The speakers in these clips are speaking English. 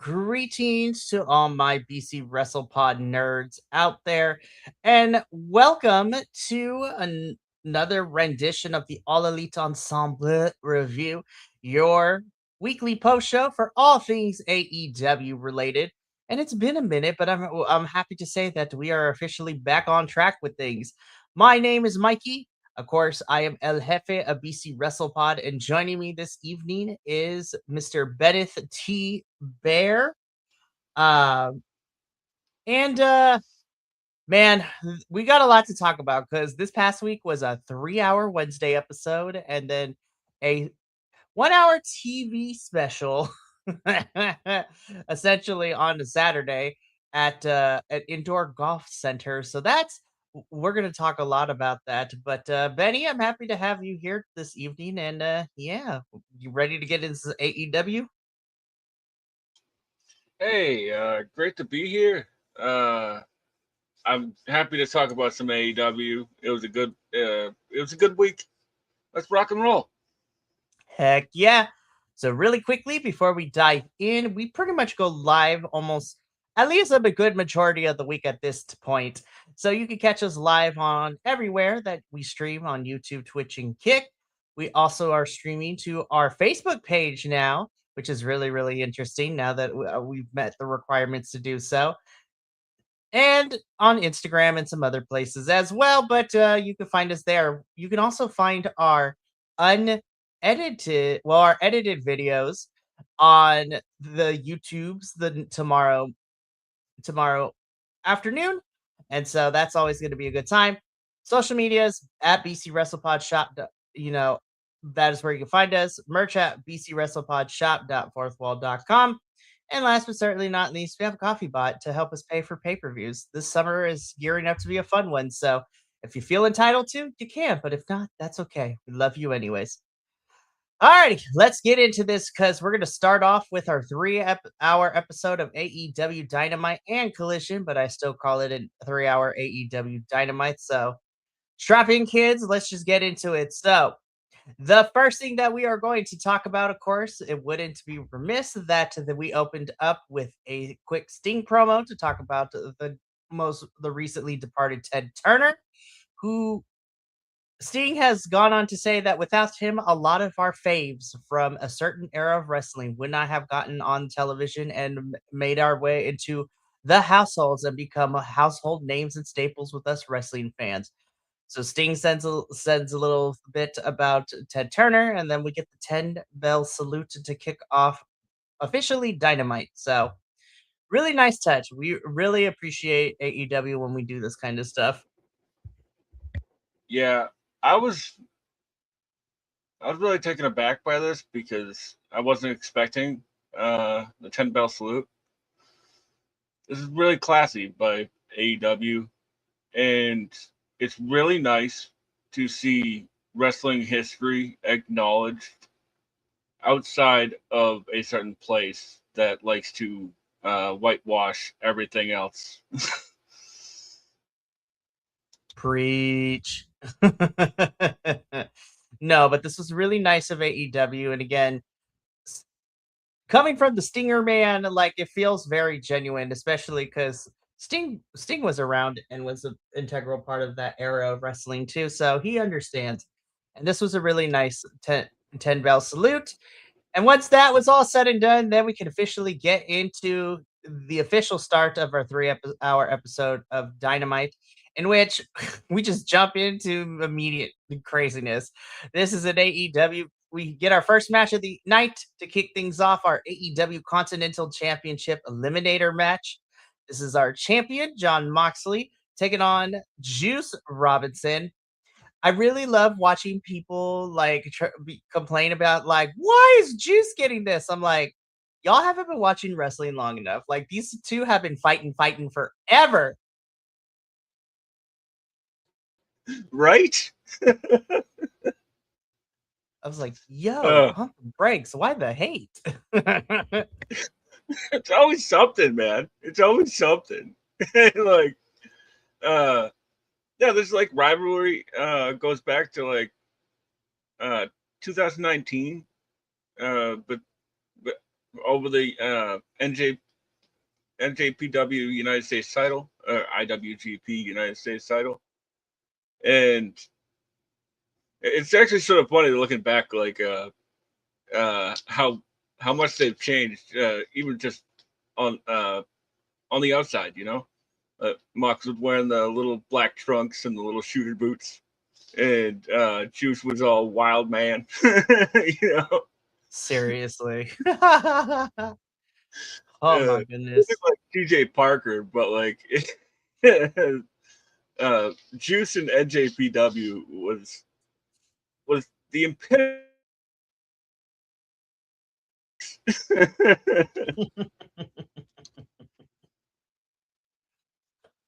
greetings to all my BC WrestlePod nerds out there, and welcome to another rendition of the All Elite Ensemble review, your weekly post show for all things AEW related. And it's been a minute, but I'm happy to say that we are officially back on track with things. My name is Mikey. Of course, I am El Jefe of BC WrestlePod, and joining me this evening is Mr. Bennett T. Bear. Um, and man, we got a lot to talk about because this past week was a 3-hour Wednesday episode, and then a 1-hour TV special, essentially on a Saturday at an indoor golf center. So we're going to talk a lot about that. But Benny, I'm happy to have you here this evening, and yeah, you ready to get into AEW? Hey, great to be here. I'm happy to talk about some AEW. It was a good week. Let's rock and roll. Heck yeah. So really quickly before we dive in, we pretty much go live almost at least a good majority of the week at this point. So you can catch us live on everywhere that we stream on YouTube, Twitch, and Kick. We also are streaming to our Facebook page now, which is really, really interesting now that we've met the requirements to do so. And on Instagram and some other places as well. But you can find us there. You can also find our our edited videos on the YouTubes tomorrow afternoon. And so that's always going to be a good time. Social medias at BC WrestlePod Shop. That is where you can find us. Merch at bcwrestlepodshop.fourthwall.com. And last but certainly not least, we have a coffee bot to help us pay for pay-per-views. This summer is gearing up to be a fun one. So if you feel entitled to, you can. But if not, that's okay. We love you anyways. Alrighty, let's get into this because we're going to start off with our 3-hour episode of AEW Dynamite and Collision, but I still call it a 3-hour AEW Dynamite. So strap in, kids. Let's just get into it. So the first thing that we are going to talk about, of course, it wouldn't be remiss that we opened up with a quick Sting promo to talk about the recently departed Ted Turner, who Sting has gone on to say that without him, a lot of our faves from a certain era of wrestling would not have gotten on television and made our way into the households and become household names and staples with us wrestling fans. So Sting sends a little bit about Ted Turner, and then we get the 10-bell salute to kick off officially Dynamite. So really nice touch. We really appreciate AEW when we do this kind of stuff. Yeah, I was I was really taken aback by this because I wasn't expecting the 10 bell salute. This is really classy by AEW, and it's really nice to see wrestling history acknowledged outside of a certain place that likes to whitewash everything else. Preach. No, but this was really nice of AEW. And again, coming from the Stinger man, like it feels very genuine, especially because Sting was around and was an integral part of that era of wrestling too. So he understands. And this was a really nice 10 bell salute. And once that was all said and done, then we can officially get into the official start of our 3-hour episode of Dynamite, in which we just jump into immediate craziness. This is an AEW. We get our first match of the night to kick things off, our AEW Continental Championship Eliminator match. This is our champion, John Moxley, taking on Juice Robinson. I really love watching people like complain about like, why is Juice getting this? I'm like, y'all haven't been watching wrestling long enough. Like these two have been fighting forever. Right? I was like, yo, uh, pump the brakes. Why the hate? it's always something, man. It's always something. Like, uh, yeah, this like rivalry goes back to like uh 2019, but over the NJPW United States title, or IWGP United States title, and it's actually sort of funny looking back, like how much they've changed, even just on uh, on the outside. Mox was wearing the little black trunks and the little shooter boots, and Juice was all wild man. you know, Seriously. Oh my looking goodness. like TJ Parker, but like Juice and NJPW was the epitome.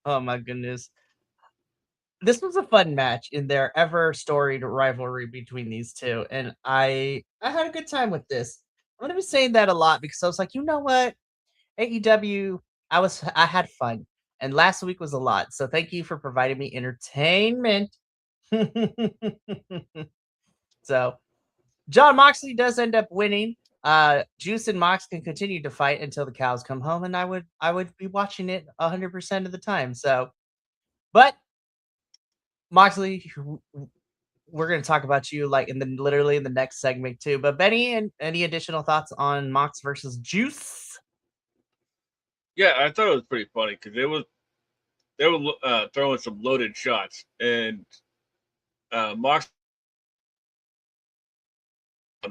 Oh my goodness. This was a fun match in their ever storied rivalry between these two, and I had a good time with this. I'm gonna be saying that a lot because I was like, you know what, AEW, I had fun, and last week was a lot. So thank you for providing me entertainment. So John Moxley does end up winning. Juice and Mox can continue to fight until the cows come home, and I would be watching it 100% of the time. So, but Moxley, we're going to talk about you like literally in the next segment too. But Benny, and any additional thoughts on Mox versus Juice? Yeah, I thought it was pretty funny because they were throwing some loaded shots, and Mox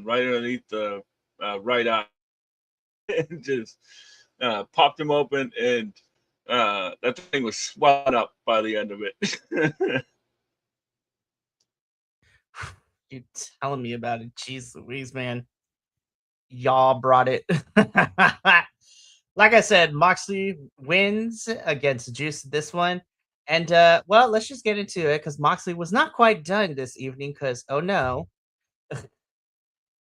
right underneath the right eye and just popped him open, and that thing was swelling up by the end of it. You telling me about it? Jeez Louise, man. Y'all brought it. Like I said, Moxley wins against Juice this one. And well, let's just get into it because Moxley was not quite done this evening because oh no,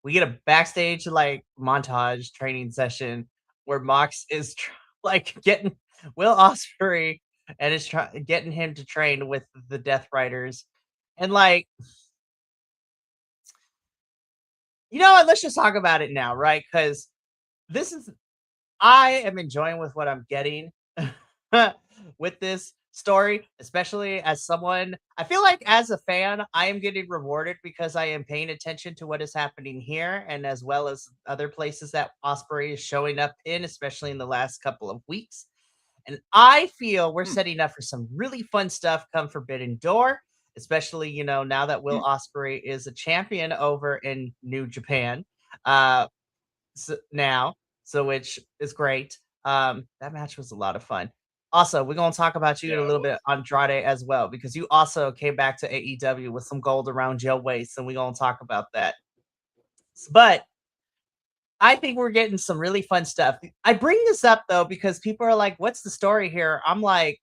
we get a backstage like montage training session where Mox is like getting Will Ospreay and is getting him to train with the Death Riders. And like, you know what? Let's just talk about it now, right? Because this is I am enjoying with what I'm getting with this story, especially as someone I feel like as a fan, I am getting rewarded because I am paying attention to what is happening here and as well as other places that Osprey is showing up in, especially in the last couple of weeks. And I feel we're Hmm, setting up for some really fun stuff come Forbidden Door, especially, now that Will hmm. Osprey is a champion over in New Japan. Uh now, so which is great. That match was a lot of fun. Also, we're gonna talk about you Yeah, a it little was. bit, Andrade, as well, because you also came back to AEW with some gold around your waist, and we're gonna talk about that. But I think we're getting some really fun stuff. I bring this up though because people are like, "What's the story here?" I'm like,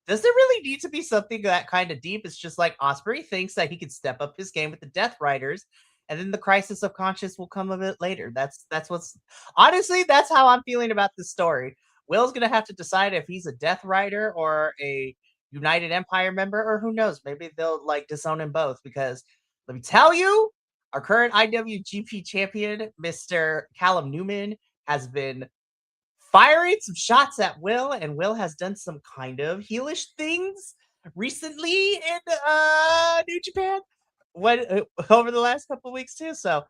does there really need to be something that kind of deep? It's just like Osprey thinks that he could step up his game with the Death Riders, and then the crisis of conscience will come a bit later. That's what's honestly that's how I'm feeling about this story. Will's gonna have to decide if he's a Death Rider or a United Empire member, or who knows? Maybe they'll like disown him both. Because let me tell you, our current IWGP champion, Mr. Callum Newman, has been firing some shots at Will, and Will has done some kind of heelish things recently in New Japan. What over the last couple of weeks too. So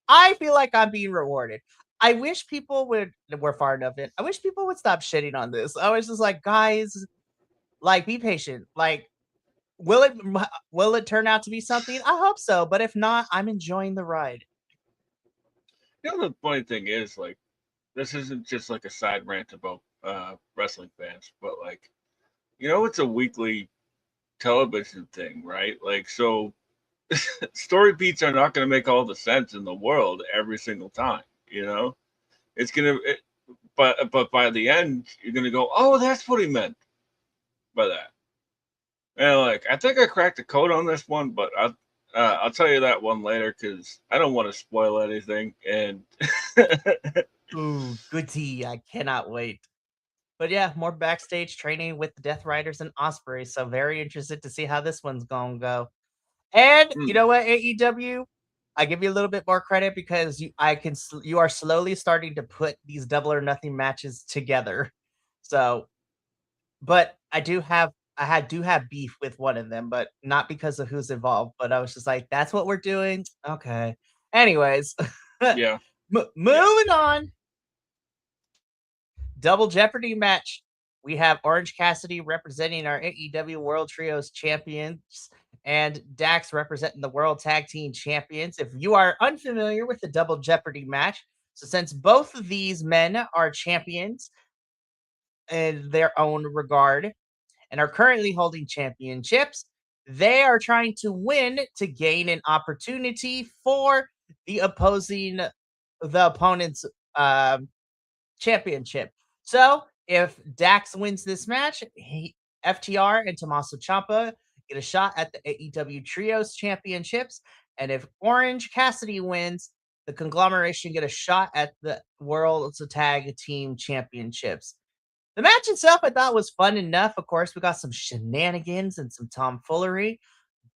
I feel like I'm being rewarded. I wish people would. We're far enough in. I wish people would stop shitting on this. I was just like, guys, like, be patient. Like, will it turn out to be something? I hope so. But if not, I'm enjoying the ride. The funny thing is, like, this isn't just like a side rant about wrestling fans, but like, it's a weekly television thing, right? Like, so story beats are not going to make all the sense in the world every single time. It's gonna, but by the end, you're gonna go, oh, that's what he meant by that. And like, I think I cracked the code on this one, but I'll tell you that one later because I don't want to spoil anything. And Ooh, goody. I cannot wait. But yeah, more backstage training with the Death Riders and Osprey. So very interested to see how this one's gonna go. And you Hmm, know what, AEW? I give you a little bit more credit because you are slowly starting to put these Double or Nothing matches together. So, but do have beef with one of them, but not because of who's involved. But I was just like, that's what we're doing. Okay. Anyways, Yeah. moving on. Double Jeopardy match. We have Orange Cassidy representing our AEW World Trios champions and Dax representing the World Tag Team champions. If you are unfamiliar with the Double Jeopardy match, so since both of these men are champions in their own regard and are currently holding championships, they are trying to win to gain an opportunity for the opponent's championship. So if Dax wins this match, FTR and Tommaso Ciampa get a shot at the AEW Trios Championships. And if Orange Cassidy wins, the conglomeration get a shot at the World's Tag Team Championships. The match itself I thought was fun enough. Of course, we got some shenanigans and some tomfoolery,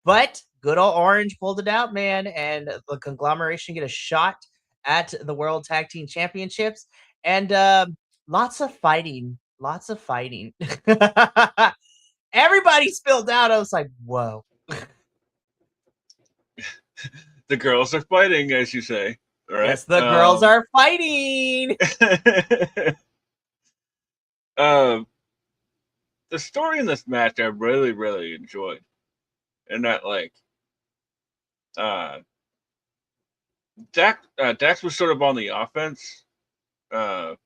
but good old Orange pulled it out, man, and the conglomeration get a shot at the World Tag Team Championships, and lots of fighting, lots of fighting. Everybody spilled out. I was like, whoa. The girls are fighting, as you say. Right? Yes, the girls are fighting. The story in this match I really, really enjoyed. And that, like, Dax was sort of on the offense, or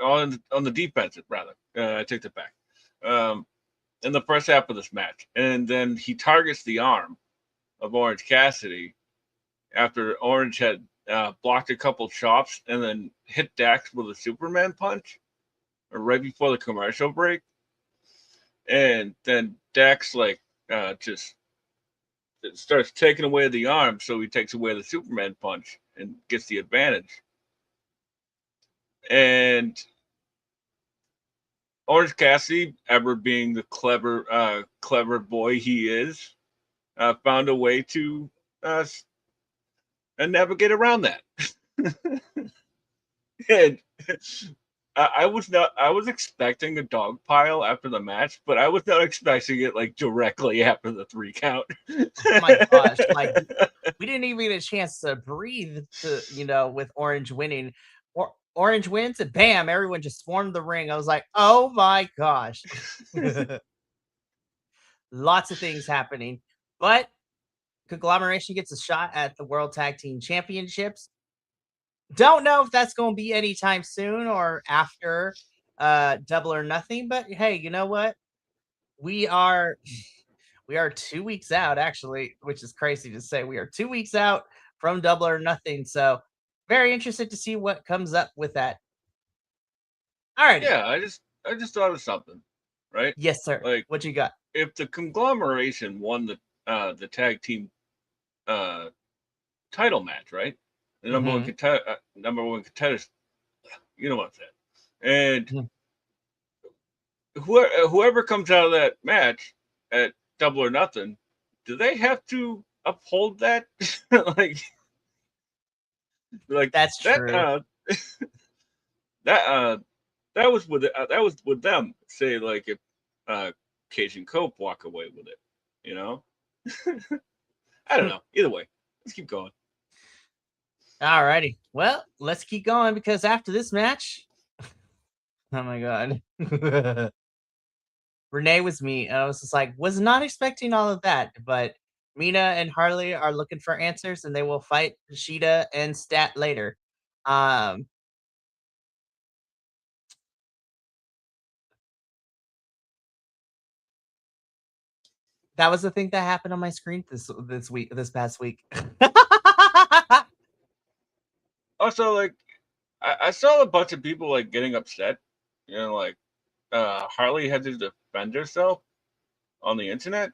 on the defensive, rather. I take that back. In the first half of this match. And then he targets the arm of Orange Cassidy after Orange had blocked a couple chops and then hit Dax with a Superman punch right before the commercial break. And then Dax, like, just starts taking away the arm, so he takes away the Superman punch and gets the advantage. And Orange Cassidy, ever being the clever boy he is, found a way to navigate around that. And I was expecting a dog pile after the match, but I was not expecting it like directly after the 3 count. Oh my gosh, like we didn't even get a chance to breathe with Orange winning. Orange wins and bam, everyone just swarmed the ring. I was like, oh my gosh. Lots of things happening. But conglomeration gets a shot at the World Tag Team Championships. Don't know if that's going to be anytime soon or after Double or Nothing, but hey, you know what? We are 2 weeks out, actually, which is crazy to say. We are 2 weeks out from Double or Nothing, so very interested to see what comes up with that. All right. Yeah, I just thought of something, right? Yes, sir. Like, what you got? If the conglomeration won the tag team title match, right? The number one contenders, you know what I'm saying. And whoever comes out of that match at Double or Nothing, do they have to uphold that? like that's true. That was with them. Say, like, if Cage and Cope walk away with it, you know. I don't know. Either way, let's keep going. Alrighty. Well, let's keep going because after this match, oh my god, Renee was me, and I was just like, was not expecting all of that, but Mina and Harley are looking for answers, and they will fight Sheeta and Stat later. That was the thing that happened on my screen this past week. Also, like, I saw a bunch of people like getting upset, like Harley had to defend herself on the internet,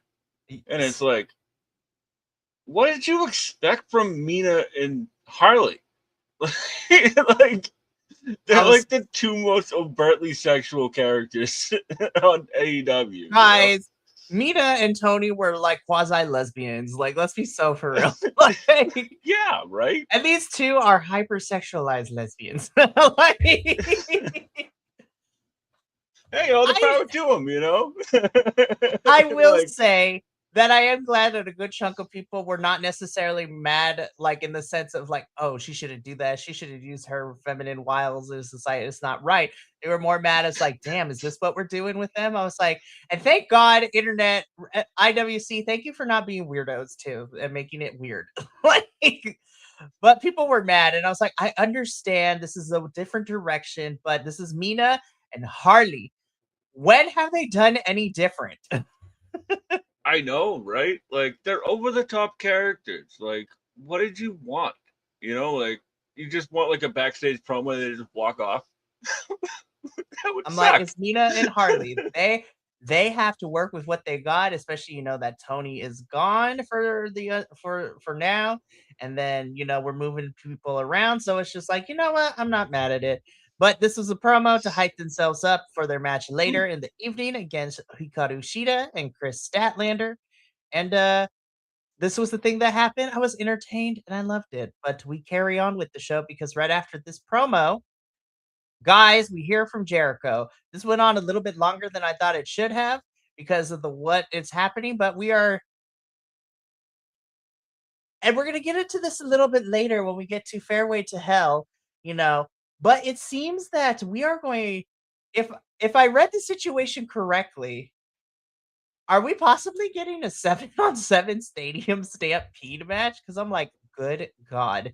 and it's like, what did you expect from Mina and Harley? Like, they're like the two most overtly sexual characters on AEW. Guys, Mina and Tony were like quasi lesbians. Like, let's be so for real. Like, Yeah, right. and these two are hypersexualized lesbians. Like, Hey, all the I power to them, you know. I will Like, say that I am glad that a good chunk of people were not necessarily mad, like in the sense of like, oh, she shouldn't do that. She should have used her feminine wiles in society. It's not right. They were more mad as like, damn, is this what we're doing with them? I was like, and thank God, internet, IWC, thank you for not being weirdos too and making it weird. Like, but people were mad, and I was like, I understand this is a different direction, but this is Mina and Harley. When have they done any different? I know, right? Like, they're over the top characters. Like, what did you want? You know, like, you just want like a backstage promo and they just walk off. That would I'm like, suck. it's Mina and Harley. They have to work with what they got, especially that Tony is gone for the for now, and then we're moving people around. So it's just like, you know what? I'm not mad at it. But this was a promo to hype themselves up for their match later in the evening against Hikaru Shida and Chris Statlander. And this was the thing that happened. I was entertained and I loved it. But we carry on with the show because right after this promo, guys, we hear from Jericho. This went on a little bit longer than I thought it should have because of the what is happening, but we are, and we're gonna get into this a little bit later when we get to Fairway to Hell, you know. But it seems that we are going, if I read the situation correctly, are we possibly getting a 7-on-7 stadium stampede match? Because I'm like, good God.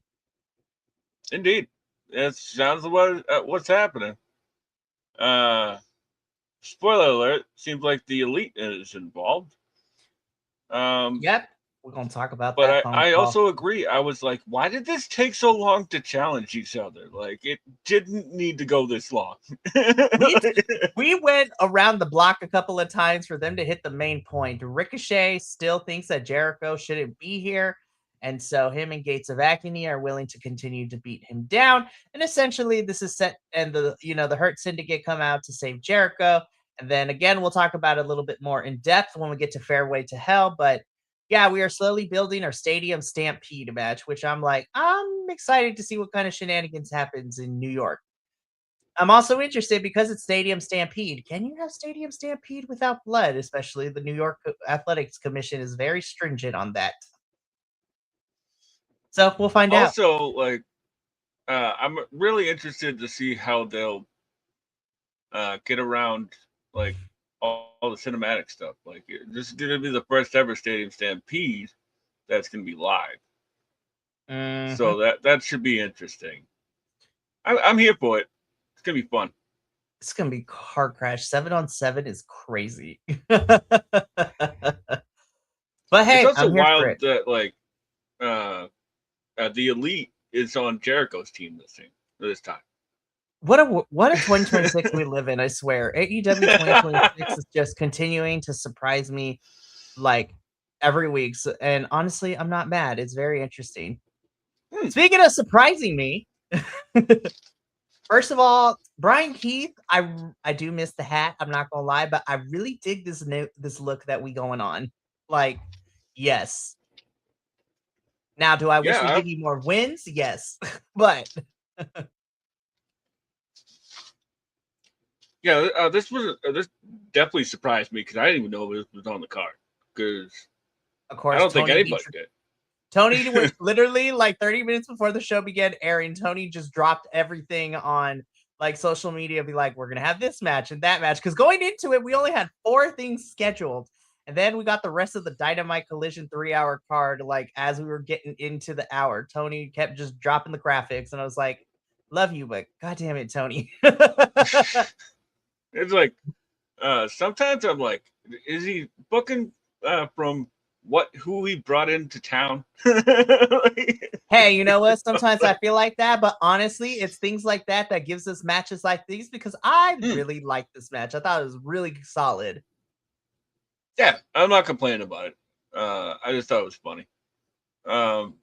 Indeed, it sounds what's happening. Uh, Spoiler alert: seems like the Elite is involved. Um, Yep. We're gonna talk about but that I, phone I call. also agree. I was like, why did this take so long to challenge each other? Like, it didn't need to go this long. We we went around the block a couple of times for them to hit the main point. Ricochet still thinks that Jericho shouldn't be here, and so him and Gates of Agony are willing to continue to beat him down. And essentially, this is set, and the Hurt Syndicate come out to save Jericho. And then again, we'll talk about it a little bit more in depth when we get to Fairway to Hell. But yeah, we are slowly building our Stadium Stampede match, which I'm excited to see what kind of shenanigans happens in New York. I'm also interested because it's Stadium Stampede. Can you have Stadium Stampede without blood? Especially the New York Athletics Commission is very stringent on that. So we'll find out. Also, like, I'm really interested to see how they'll get around like all the cinematic stuff. Like, this is going to be the first ever Stadium Stampede that's going to be live, Mhm. so that should be interesting. I'm here for it. It's gonna be fun. It's gonna be car crash. 7-on-7 is crazy. But It's hey, also I'm here for wild it. that like uh, the Elite is on Jericho's team this time. What a 2026 we live in, I swear. AEW 2026 is just continuing to surprise me like every week. And honestly, I'm not mad. It's very interesting. Hmm. Speaking of surprising me, first of all, Brian Keith, I do miss the hat. I'm not gonna lie, but I really dig this look that we going on. Like, yes. Now, do I wish we Yeah, give you more wins? Yes, but yeah. This definitely surprised me because I didn't even know it was on the card. Because of I course, don't think anybody did. Tony was literally like 30 minutes before the show began airing. Tony just dropped everything on like social media, be like, we're gonna have this match and that match. Because going into it, we only had 4 things scheduled. And then we got the rest of the Dynamite Collision 3-hour card. Like as we were getting into the hour, Tony kept just dropping the graphics, and I was like, "Love you, but God damn it, Tony." It's like sometimes I'm like, is he booking from who he brought into town? Like, Hey, you know what? Sometimes I feel like that, but honestly, it's things like that that gives us matches like these because I hmm. really liked this match. I thought it was really solid. Yeah, I'm not complaining about it. I just thought it was funny. Um,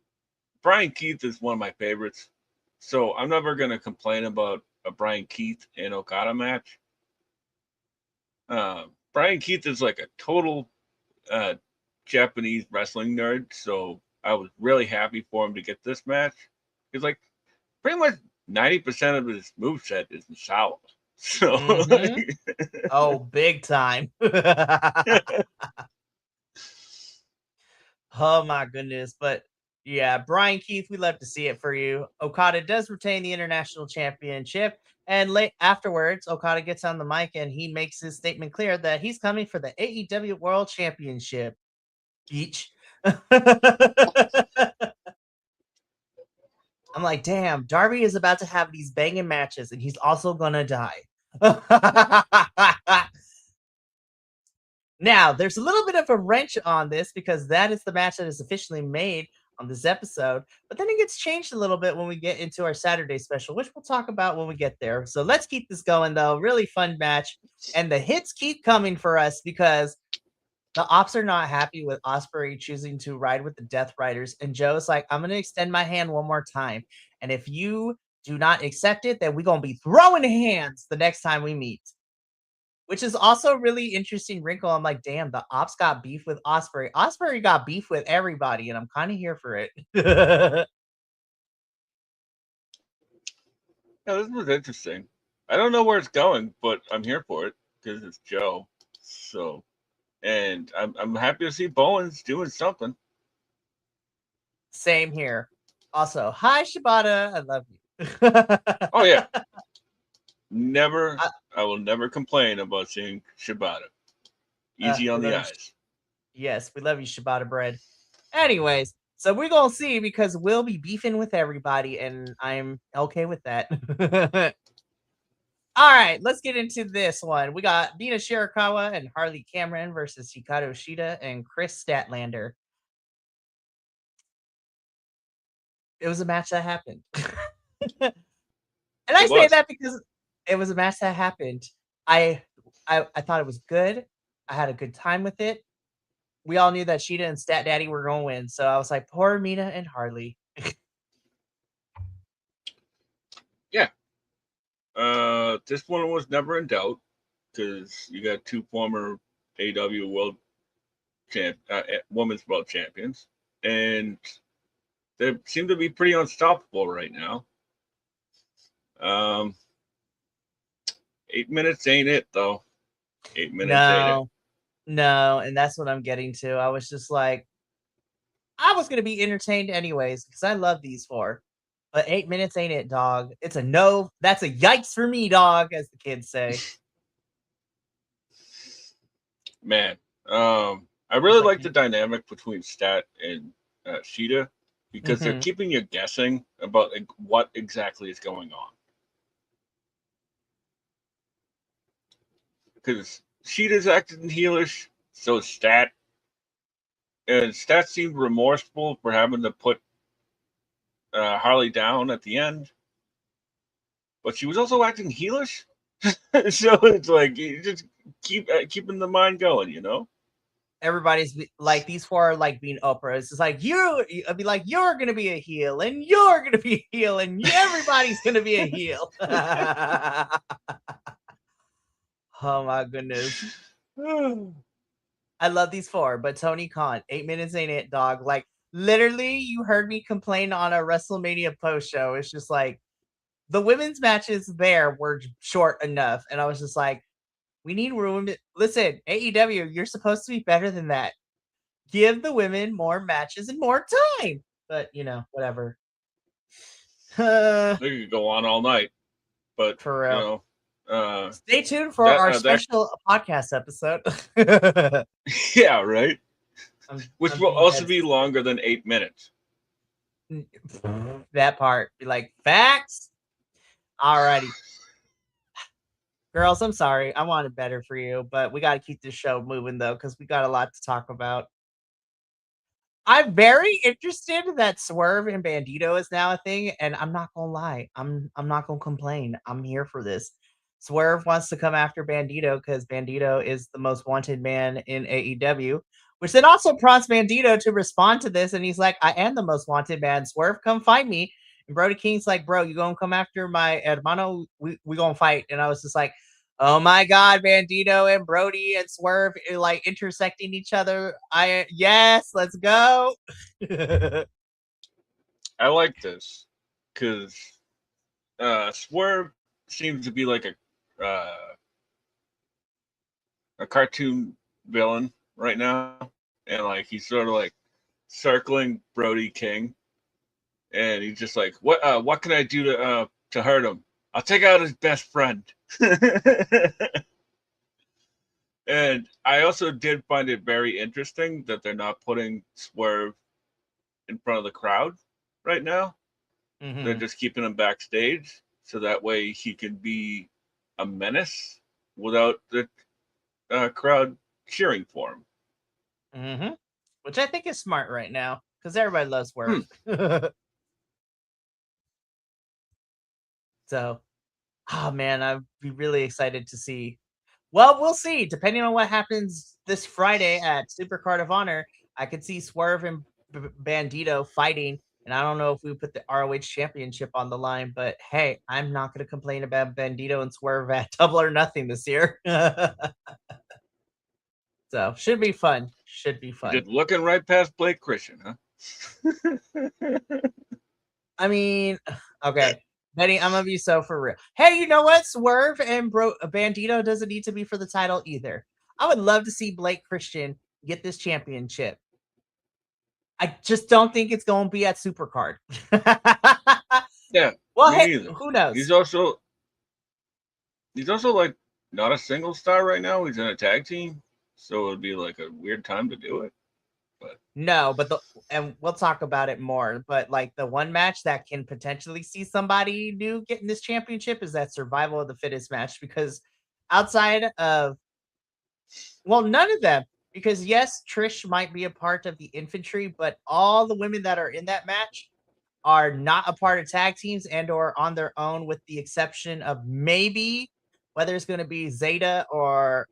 Brian Keith is one of my favorites, so I'm never gonna complain about a Brian Keith and Okada match. Brian Keith is like a total Japanese wrestling nerd, so I was really happy for him to get this match. Because like pretty much 90% of his moveset is in Shawa. So Oh, big time. Oh my goodness. But yeah, Brian Keith, we love to see it for you. Okada does retain the international championship. And late afterwards, Okada gets on the mic and he makes his statement clear that he's coming for the AEW World Championship. Beach. I'm like, damn, Darby is about to have these banging matches and he's also gonna die. Now, there's a little bit of a wrench on this because that is the match that is officially made on this episode, but then it gets changed a little bit when we get into our Saturday special, which we'll talk about when we get there. So let's keep this going, though. Really fun match. And the hits keep coming for us because the Ops are not happy with Ospreay choosing to ride with the Death Riders. And Joe's like, I'm going to extend my hand one more time. And if you do not accept it, then we're going to be throwing hands the next time we meet. Which is also a really interesting wrinkle. I'm like, damn, the Ops got beef with Ospreay. Ospreay got beef with everybody, and I'm kind of here for it. yeah, this was interesting. I don't know where it's going, but I'm here for it because it's Joe. So, and I'm happy to see Bowens doing something. Same here. Also, hi Shibata, I love you. Oh yeah, I will never complain about seeing Shibata. Easy on the eyes. Yes, we love you, Shibata bread. Anyways, so we're gonna see because we'll be beefing with everybody, and I'm okay with that. All right, let's get into this one. We got Dina Shirakawa and Harley Cameron versus Hikaru Shida and Chris Statlander. It was a match that happened. And I say that because it was a match that happened. I thought it was good. I had a good time with it. We all knew that Shida and Stat Daddy were going to win, so I was like, poor Mina and Harley. Yeah. This one was never in doubt because you got two former AEW women's world champions, and they seem to be pretty unstoppable right now. 8 minutes ain't it though. 8 minutes ain't it. No, and that's what I'm getting to. I was just like, I was gonna be entertained anyways because I love these four. But 8 minutes ain't it, dog. It's a no. That's a yikes for me, dog, as the kids say. Man, I really like the dynamic between Stat and Shida because they're keeping you guessing about like, what exactly is going on. Because Shida's acting heelish, so is Stat. And Stat seemed remorseful for having to put Harley down at the end. But she was also acting heelish. So it's like, you just keeping the mind going, you know? Everybody's like, these four are like being Oprah. It's just like, I'd be like, you're going to be a heel, and you're going to be a heel, and everybody's going to be a heel. Oh my goodness. I love these four, but Tony Khan, 8 minutes ain't it, dog. Like, literally, you heard me complain on a WrestleMania post show. It's just like, the women's matches there were short enough. And I was just like, we need room. Listen, AEW, you're supposed to be better than that. Give the women more matches and more time. But, whatever. They could go on all night. But, for real. Stay tuned for our special podcast episode. Yeah, right? Which will also be longer than 8 minutes. That part. Be like, facts? Alrighty. Girls, I'm sorry. I wanted better for you, but we got to keep this show moving, though, because we got a lot to talk about. I'm very interested that Swerve and Bandito is now a thing, and I'm not gonna lie. I'm not gonna complain. I'm here for this. Swerve wants to come after Bandito because Bandito is the most wanted man in AEW, which then also prompts Bandito to respond to this, and he's like, I am the most wanted man. Swerve, come fight me. And Brody King's like, bro, you gonna come after my hermano? We gonna fight. And I was just like, Oh my God, Bandito and Brody and Swerve like intersecting each other. Yes, let's go. I like this because Swerve seems to be like a cartoon villain right now, and like he's sort of like circling Brody King, and he's just like, what can I do to hurt him? I'll take out his best friend. And I also did find it very interesting that they're not putting Swerve in front of the crowd right now. They're Mm-hmm. just keeping him backstage so that way he can be a menace without the crowd cheering for him. Mm-hmm. Which I think is smart right now because everybody loves Hmm. Swerve. So, oh man, I'd be really excited to see. Well, we'll see. Depending on what happens this Friday at Supercard of Honor, I could see Swerve and Bandito fighting. And I don't know if we put the ROH Championship on the line, but hey, I'm not going to complain about Bandito and Swerve at Double or Nothing this year. So should be fun. Should be You're fun. just looking right past Blake Christian, huh? I mean, okay. Benny, I'm gonna be so for real. Hey, you know what? Swerve and Bandito doesn't need to be for the title either. I would love to see Blake Christian get this championship. I just don't think it's going to be at Supercard. Yeah, Well, me hey, neither. who knows? He's also like not a single star right now. He's in a tag team, so it'd be like a weird time to do it. But No, but and we'll talk about it more. But like the one match that can potentially see somebody new getting this championship is that survival of the fittest match because outside of none of them. Because yes, Trish might be a part of the infantry, but all the women that are in that match are not a part of tag teams and or on their own, with the exception of maybe whether it's going to be Zeta or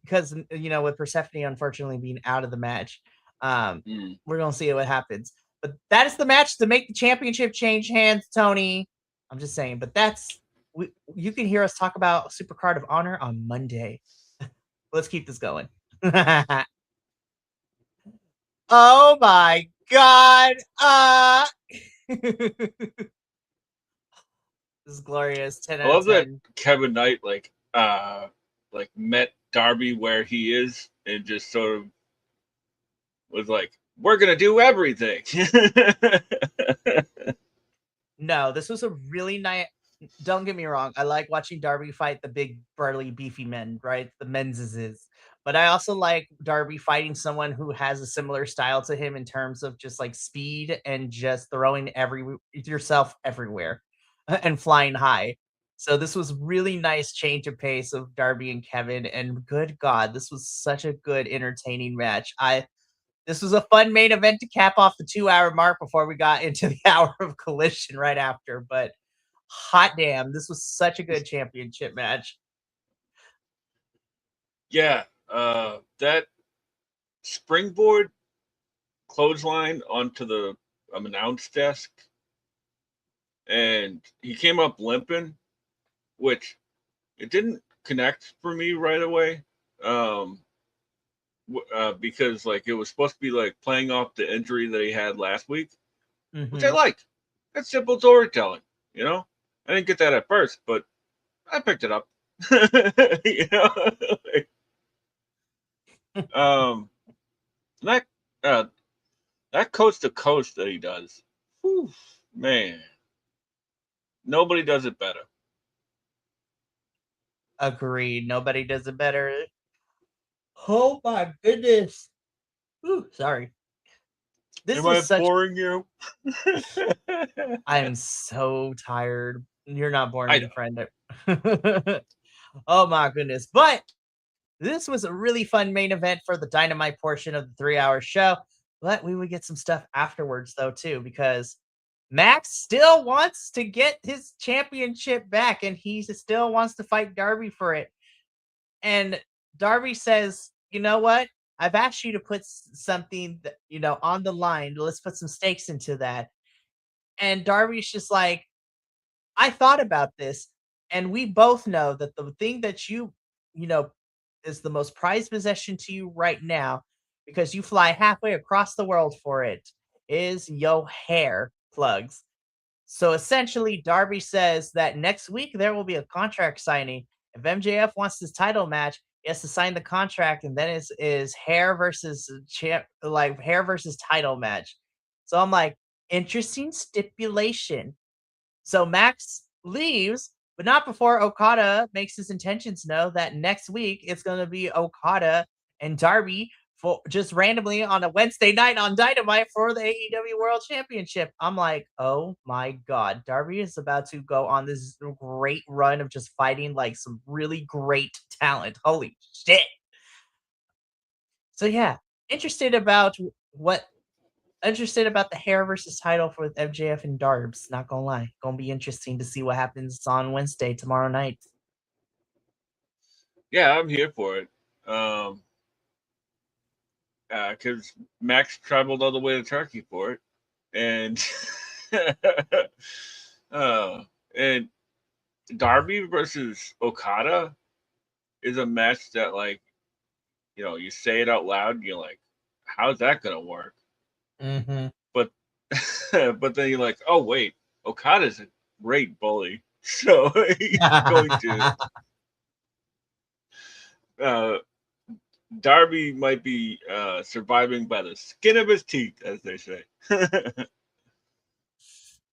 because with Persephone unfortunately being out of the match, we're gonna see what happens. But that is the match to make the championship change hands, Tony. I'm just saying, but you can hear us talk about Supercard of Honor on Monday. Let's keep this going. Oh my god. This is glorious. 10 I out of love that 10. Kevin Knight like met Darby where he is and just sort of was like, we're gonna do everything. No, this was a really nice. Don't get me wrong. I like watching Darby fight the big, burly, beefy men, right? The men's is. But I also like Darby fighting someone who has a similar style to him in terms of just like speed and just throwing yourself everywhere and flying high. So this was really nice change of pace of Darby and Kevin. And good God, this was such a good, entertaining match. This was a fun main event to cap off the 2-hour mark before we got into the hour of Collision right after. But hot damn, this was such a good championship match. Yeah, that springboard clothesline onto the announce desk, and he came up limping, which it didn't connect for me right away. Um, because like it was supposed to be like playing off the injury that he had last week, which I Mm-hmm. liked. That's simple storytelling, you know. I didn't get that at first, but I picked it up. you know, like, um, that uh, that coast to coast that he does, whew, man, nobody does it better. Agreed. Nobody does it better. Oh my goodness. Ooh, sorry. This Am I was such. boring you? I'm so tired. You're not boring I me, know. friend. Oh my goodness. But this was a really fun main event for the Dynamite portion of the 3-hour show. But we would get some stuff afterwards, though, too, because Max still wants to get his championship back and he still wants to fight Darby for it. And Darby says, you know what? I've asked you to put something, on the line. Let's put some stakes into that. And Darby's just like, I thought about this. And we both know that the thing that you know, is the most prized possession to you right now, because you fly halfway across the world for it, is your hair plugs. So essentially, Darby says that next week there will be a contract signing. If MJF wants this title match, he has to sign the contract, and then is hair versus champ, like hair versus title match. So I'm like, interesting stipulation. So Max leaves, but not before Okada makes his intentions know that next week it's going to be Okada and Darby for just randomly on a Wednesday night on Dynamite for the AEW World Championship. I'm like, oh my God, Darby is about to go on this great run of just fighting like some really great talent. Holy shit. So yeah, interested about what interested about the hair versus title for MJF and Darbs. Not gonna lie, gonna be interesting to see what happens on Wednesday tomorrow night. Yeah, I'm here for it. Because Max traveled all the way to Turkey for it, and uh, and Darby versus Okada is a match that, like, you say it out loud, and you're like, how's that gonna work? Mm-hmm. But but then you're like, oh wait, Okada's a great bully, so he's going to. Uh, Darby might be surviving by the skin of his teeth, as they say.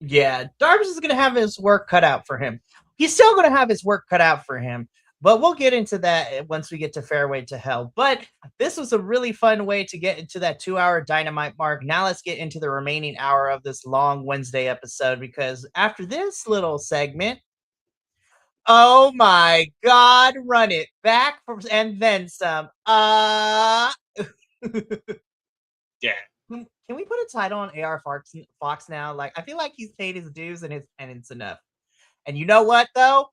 Yeah, Darbs is gonna have his work cut out for him. He's still gonna have his work cut out for him, but we'll get into that once we get to Fairway to Hell. But this was a really fun way to get into that 2-hour Dynamite mark. Now let's get into the remaining hour of this long Wednesday episode, because after this little segment, oh my God, run it back and then some. Yeah. Can we put a title on AR Fox now? Like, I feel like he's paid his dues and his penance enough. And you know what, though?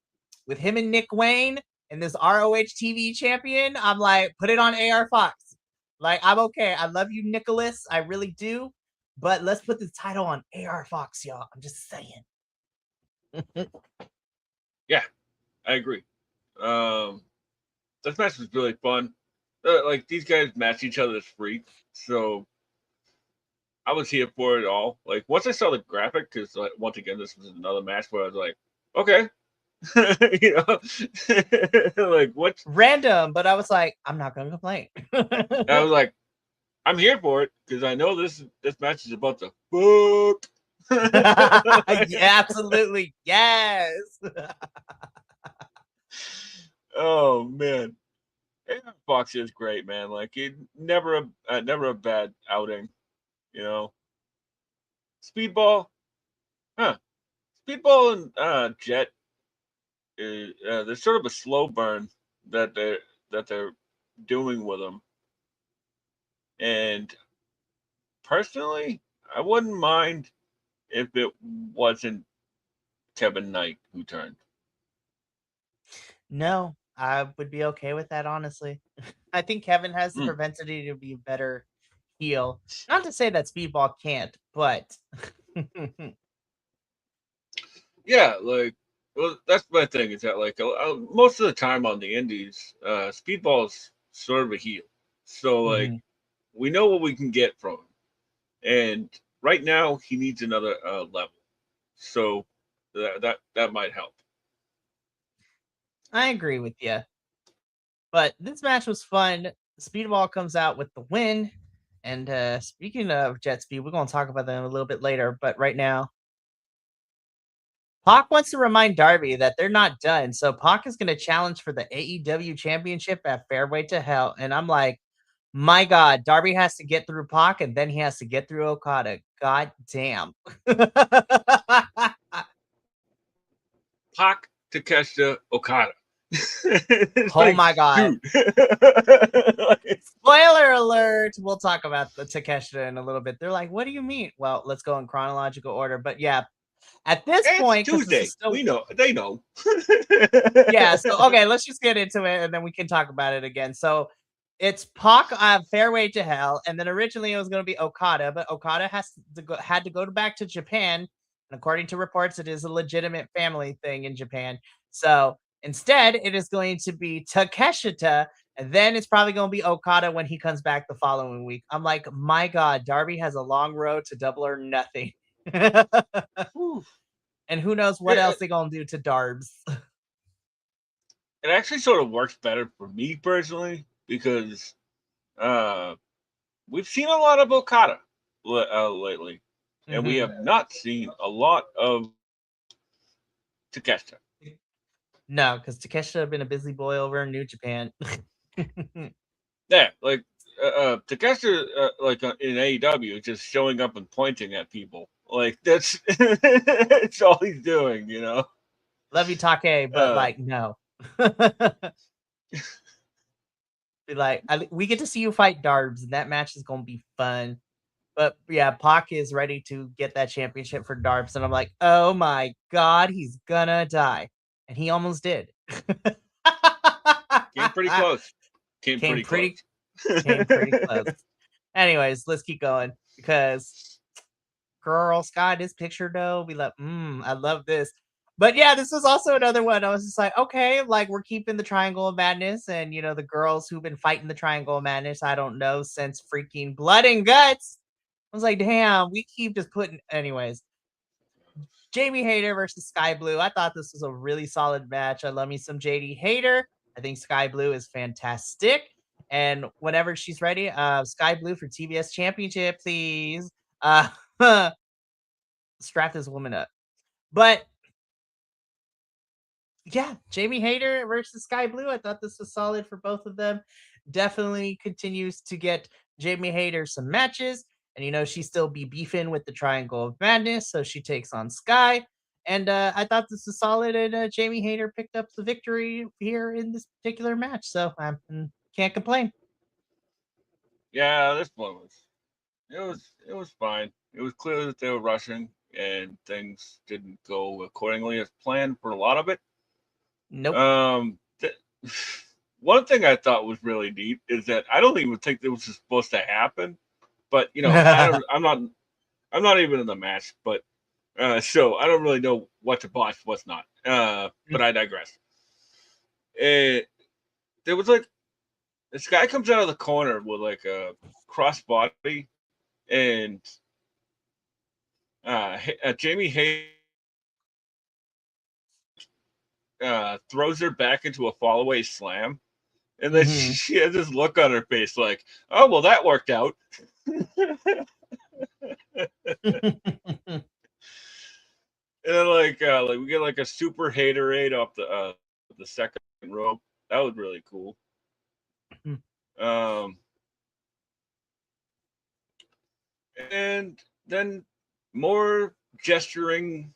With him and Nick Wayne and this ROH TV champion, I'm like, put it on AR Fox. Like, I'm okay. I love you, Nicholas. I really do. But let's put the title on AR Fox, y'all. I'm just saying. Yeah, I agree. This match was really fun. Like, these guys match each other's freak, so I was here for it all. Like, once I saw the graphic, because, like, once again, this was another match where I was like, okay, like, what? Random, but I was like, I'm not gonna complain. I was like, I'm here for it because I know this match is about to book. Yeah, absolutely, yes. Oh man, Fox is great, man. Like, it never a bad outing, you know. Speedball, huh? Speedball and Jet is there's sort of a slow burn that they're doing with them, and personally, I wouldn't mind if it wasn't Kevin Knight who turned. No, I would be okay with that, honestly. I think Kevin has the Mm. propensity to be a better heel. Not to say that Speedball can't, but Yeah, like, well, that's my thing is that, like, most of the time on the indies, Speedball's sort of a heel, so like, Mhm. we know what we can get from him, and right now he needs another level, so that might help. I agree with you. But this match was fun. Speedball comes out with the win. And speaking of Jet Speed, we're going to talk about them a little bit later. But right now, Pac wants to remind Darby that they're not done. So Pac is going to challenge for the AEW championship at Fairway to Hell. And I'm like, my God, Darby has to get through Pac and then he has to get through Okada. God damn. Pac, Takeshita, Okada. It's Oh like, my God. dude. Spoiler alert. We'll talk about the Takeshita in a little bit. They're like, what do you mean? Well, let's go in chronological order. But yeah, at this It's point, because this is Tuesday. still We know. They know. yeah. So okay, let's just get into it, and then we can talk about it again. So it's Pac Fairway to Hell, and then originally it was going to be Okada, but Okada had to go back to Japan, and according to reports, it is a legitimate family thing in Japan. So instead, it is going to be Takeshita, and then it's probably going to be Okada when he comes back the following week. I'm like, my God, Darby has a long road to Double or Nothing. And who knows what else they're going to do to Darbs. It actually sort of works better for me personally because we've seen a lot of Okada lately, and we have not seen a lot of Takeshita. No, because Takeshita have been a busy boy over in New Japan. Yeah, like Takeshita, in AEW, just showing up and pointing at people. Like that's it's all he's doing, you know. Love you, Take, but like no. Be like, we get to see you fight Darbs, and that match is gonna be fun. But yeah, Pac is ready to get that championship for Darbs, and I'm like, oh my God, he's gonna die, and he almost did. Came pretty close. Came pretty close. Anyways, let's keep going because girl, Scott, this picture though, be like, I love this. But yeah, this was also another one. I was just like, okay, like we're keeping the Triangle of Madness, and you know, the girls who've been fighting the Triangle of Madness, I don't know, since freaking Blood and Guts. I was like, damn, we keep just putting anyways. Jamie Hayter versus Sky Blue. I thought this was a really solid match. I love me some JD Hayter. I think Sky Blue is fantastic. And whenever she's ready, Sky Blue for TBS Championship, please. Strap this woman up. But yeah, Jamie Hayter versus Sky Blue. I thought this was solid for both of them. Definitely continues to get Jamie Hayter some matches. And you know, she still be beefing with the Triangle of Madness, so she takes on Sky. And I thought this was solid, and Jamie Hayter picked up the victory here in this particular match. So I can't complain. Yeah, this one was fine. It was clear that they were rushing and things didn't go accordingly as planned for a lot of it. Nope. One thing I thought was really neat is that I don't even think this was supposed to happen, but you know, I'm not even in the match, but so I don't really know what to botch, what's not. But I digress. There was like this guy comes out of the corner with like a crossbody, and Jamie Hayes throws her back into a fallaway slam, and then she has this look on her face like, "Oh well, that worked out." And then like we get like a super haterade off the second rope. That was really cool. And then more gesturing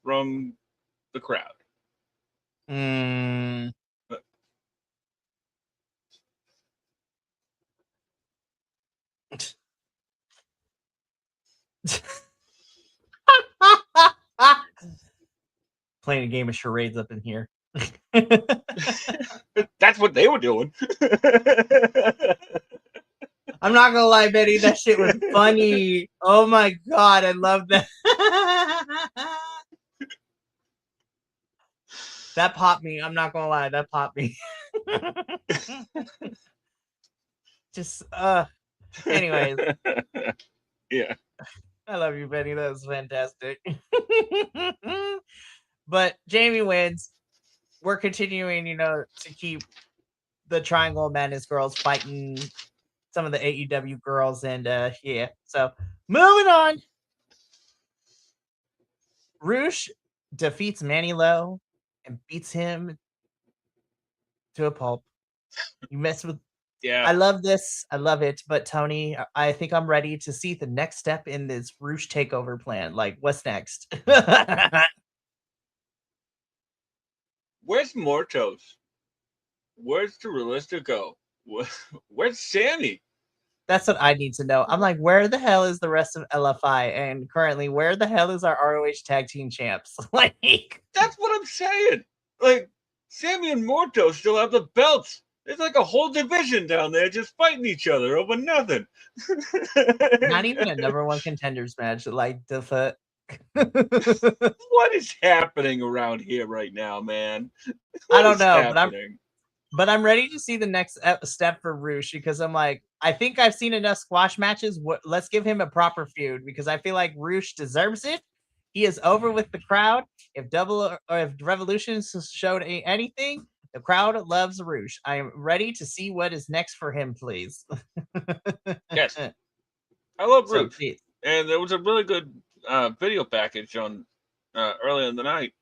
from the crowd. Playing a game of charades up in here. That's what they were doing. I'm not gonna lie, Betty, that shit was funny. Oh my God, I love that. That popped me. I'm not gonna lie, that popped me. Just anyways. Yeah. I love you, Benny. That was fantastic. But Jamie wins. We're continuing, you know, to keep the Triangle of Madness girls fighting some of the AEW girls, and yeah. So moving on. Roosh defeats Manny Lowe and beats him to a pulp. You mess with. Yeah. I love this. I love it. But Tony, I think I'm ready to see the next step in this Roosh takeover plan. Like, what's next? Where's Mortos? Where's the Realistico? Where's Sammy? That's what I need to know. I'm like, where the hell is the rest of LFI? And currently, where the hell is our ROH tag team champs? Like, that's what I'm saying. Like, Sammy and Morto still have the belts. There's like a whole division down there just fighting each other over nothing. Not even a number one contenders match. Like, the What is happening around here right now, man? I What don't is know, happening? but I'm ready to see the next step for Roosh because I'm like, I think I've seen enough squash matches. Let's give him a proper feud because I feel like Roosh deserves it. He is over with the crowd. If if Revolution showed anything, the crowd loves Roosh. I am ready to see what is next for him, please. Yes, I love So Roosh, please. and there was a really good video package on earlier in the night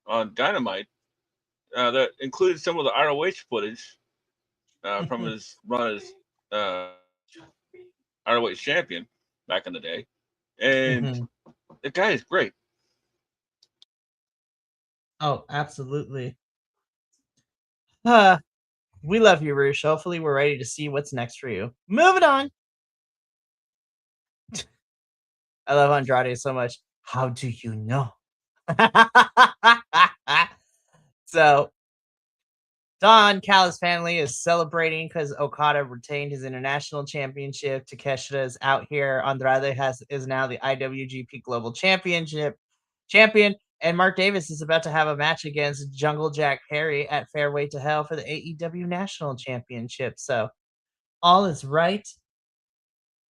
on Dynamite that included some of the ROH footage from his run as ROH champion back in the day, and Mhm. the guy is great. Oh, absolutely. Uh, we love you, Roosh. Hopefully, we're ready to see what's next for you. Moving on. I love Andrade so much. How do you know? So, Don Callis family is celebrating because Okada retained his international championship. Takeshita is out here. Andrade is now the IWGP Global champion, and Mark Davis is about to have a match against Jungle Jack Perry at Fairway to Hell for the AEW National Championship. So all is right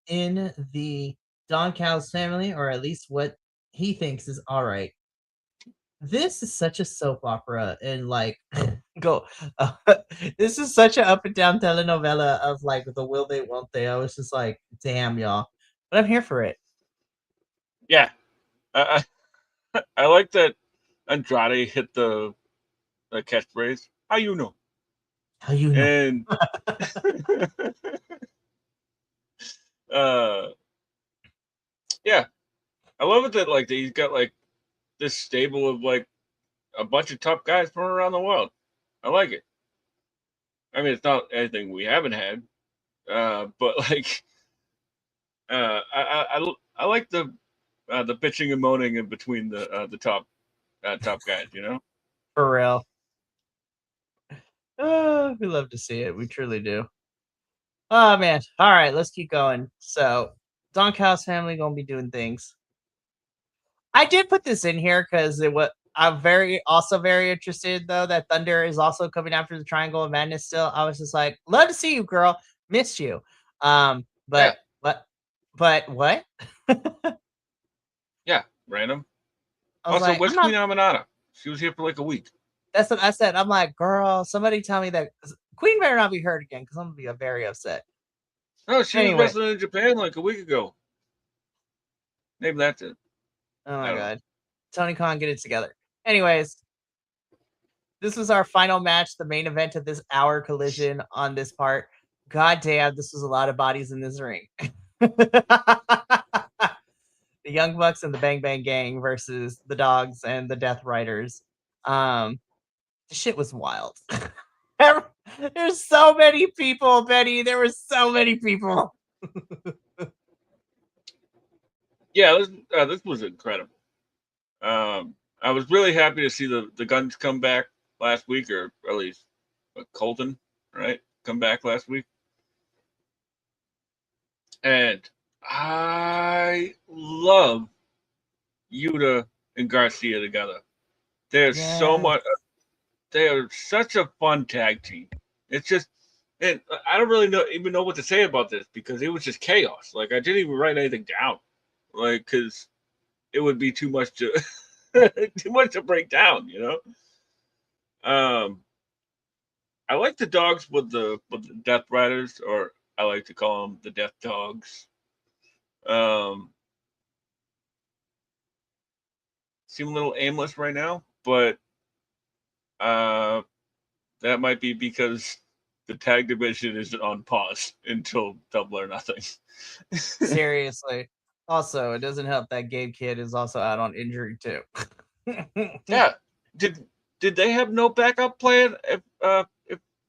in the Don Callis family, or at least what he thinks is all right. This is such a soap opera and like go uh, this is such an up and down telenovela of like the will they won't they. I was just like, damn y'all. But I'm here for it. Yeah, I I like that Andrade hit the catchphrase. How you know? How you know? And uh, yeah, I love it that like he's got like this stable of like a bunch of top guys from around the world. I like it. I mean, it's not anything we haven't had, but like I like the bitching and moaning in between the top guys. You know. For real. We love to see it. We truly do. Oh man. All right, let's keep going. So Don Callis family gonna be doing things. I did put this in here because it was. I'm very interested though that Thunder is also coming after the Triangle of Madness. Still, I was just like, love to see you, girl. Missed you. Yeah, But what? yeah, random. I was Also, like, I'm where's not. Queen Aminata? She was here for like a week. That's what I said. I'm like, girl, somebody tell me that Queen better not be hurt again because I'm gonna be very upset. No, she was Anyway, wrestling in Japan like a week ago. Maybe that's it. oh I my don't know. god, Tony Khan, get it together. Anyways, this was our final match, the main event of this hour collision on this part. God damn, this was a lot of bodies in this ring. The Young Bucks and the Bang Bang Gang versus the Dogs and the Death Riders. The shit was wild. There's so many people, Betty. There were so many people. Yeah, this was incredible. I was really happy to see the Guns come back last week, or at least Colton, right, come back last week, and I love Yuta and Garcia together. They're so Yes. much. They are such a fun tag team. It's just, and I don't really even know what to say about this because it was just chaos. Like I didn't even write anything down, like because it would be too much to too much to break down. Um, I like the dogs with the Death Riders, or I like to call them the Death Dogs. Um, seem a little aimless right now, but uh, that might be because the tag division is on pause until Double or Nothing. Seriously. Also, it doesn't help that Gabe Kid is also out on injury too. Yeah, did they have no backup plan if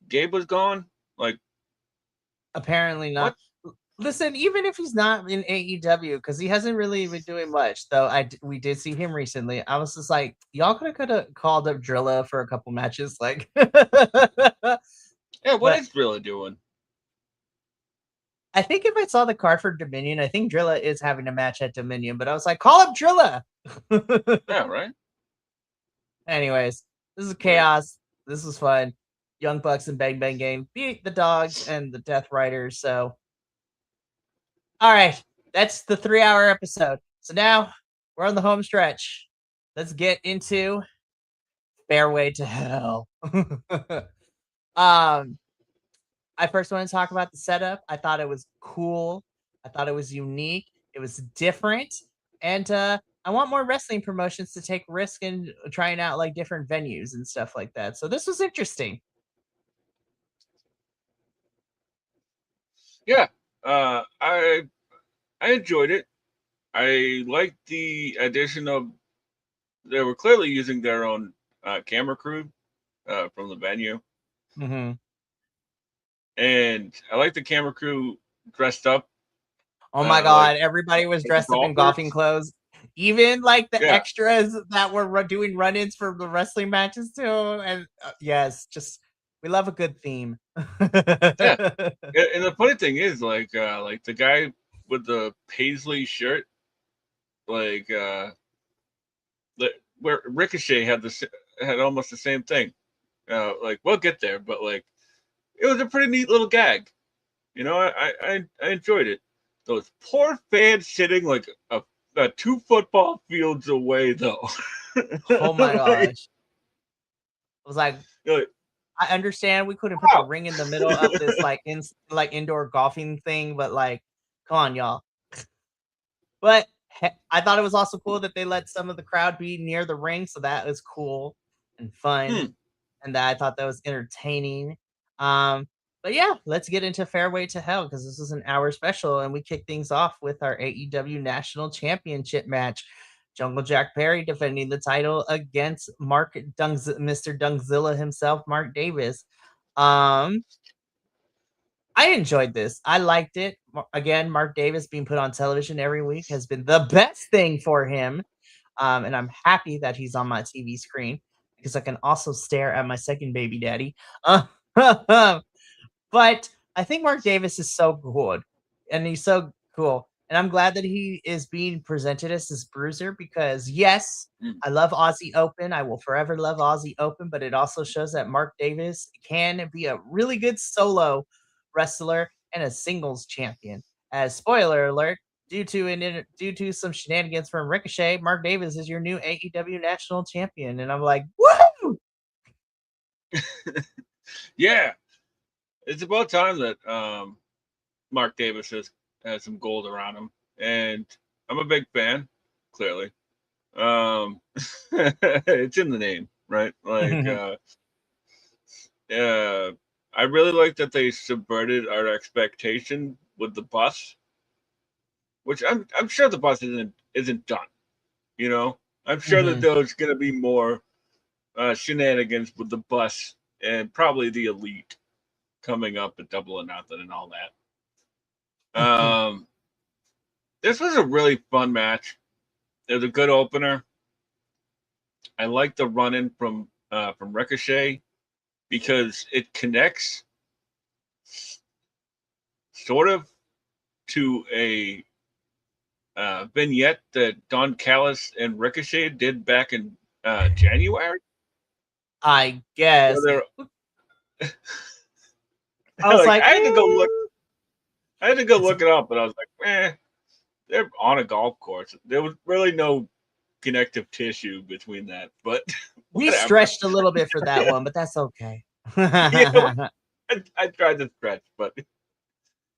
Gabe was gone? Like Apparently not. what? Listen, even if he's not in AEW, because he hasn't really been doing much, though we did see him recently. I was just like, y'all could have called up Drilla for a couple matches, like. Yeah, what But is Drilla doing? I think if I saw the card for Dominion, I think Drilla is having a match at Dominion, but I was like, call up Drilla. Yeah, right. Anyways, this is Weird. chaos. This was fun. Young Bucks and Bang Bang Game beat the Dogs and the Death Riders. So, all right, that's the 3-hour episode. So now we're on the home stretch. Let's get into Fairway to Hell. um, I first want to talk about the setup. I thought it was cool. I thought it was unique. It was different. And I want more wrestling promotions to take risk in trying out like different venues and stuff like that. So this was interesting. Yeah, I enjoyed it. I liked the addition of they were clearly using their own camera crew from the venue, Mm-hmm. and I like the camera crew dressed up Oh my like god, everybody was dressed up in golfing golfers. clothes. Even like the Yeah, extras that were doing run-ins for the wrestling matches too. And yes, just we love a good theme. yeah. And the funny thing is, like the guy with the paisley shirt, like where Ricochet had almost the same thing. Like we'll get there, but like it was a pretty neat little gag. You know, I enjoyed it. Those poor fans sitting like a 2 football fields away, though. Oh my like, gosh. I was like, like, I understand we couldn't put the wow. ring in the middle of this like indoor golfing thing, but like, come on, y'all. But I thought it was also cool that they let some of the crowd be near the ring, so that was cool and fun, Hmm. and that I thought that was entertaining. But yeah, let's get into Fairway to Hell because this is an hour special, and we kick things off with our AEW National Championship match. Jungle Jack Perry defending the title against Mr. Dungzilla himself, Mark Davis. Um, I enjoyed this. I liked it. Again, Mark Davis being put on television every week has been the best thing for him. And I'm happy that he's on my TV screen because I can also stare at my second baby daddy. But I think Mark Davis is so good, and he's so cool, and I'm glad that he is being presented as this bruiser because yes, Hmm. I love Aussie Open. I will forever love Aussie Open, but it also shows that Mark Davis can be a really good solo wrestler and a singles champion. As spoiler alert, due to some shenanigans from Ricochet, Mark Davis is your new AEW National Champion, and I'm like, woo! Yeah, it's about time that Mark Davis has some gold around him, and I'm a big fan. Clearly, it's in the name, right? Like, I really like that they subverted our expectation with the bus, which I'm sure the bus isn't done. You know, I'm sure that Mhm. there's going to be more shenanigans with the bus and probably the elite coming up at Double or Nothing and all that. This was a really fun match. It was a good opener. I like the run in from Ricochet because it connects sort of to a vignette that Don Callis and Ricochet did back in January. I Where guess. I they're was like, like, I had to go it's look it up, but I was like, they're on a golf course. There was really no connective tissue between that, but we whatever. stretched a little bit for that one, but that's okay. Yeah, I tried to stretch, but it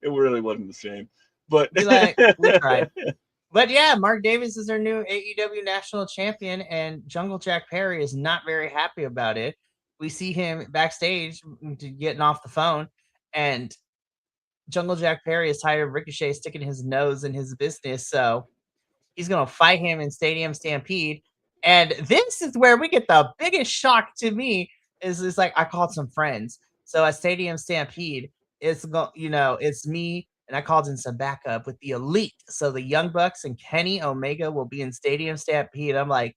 really wasn't the same. But We tried. But yeah, Mark Davis is our new AEW national champion, and Jungle Jack Perry is not very happy about it. We see him backstage getting off the phone, and Jungle Jack Perry is tired of Ricochet sticking his nose in his business, so he's going to fight him in Stadium Stampede. And this is where we get the biggest shock to me is like I called some friends. So at Stadium Stampede, it's me and I called in some backup with the Elite. So the Young Bucks and Kenny Omega will be in Stadium Stampede. I'm like,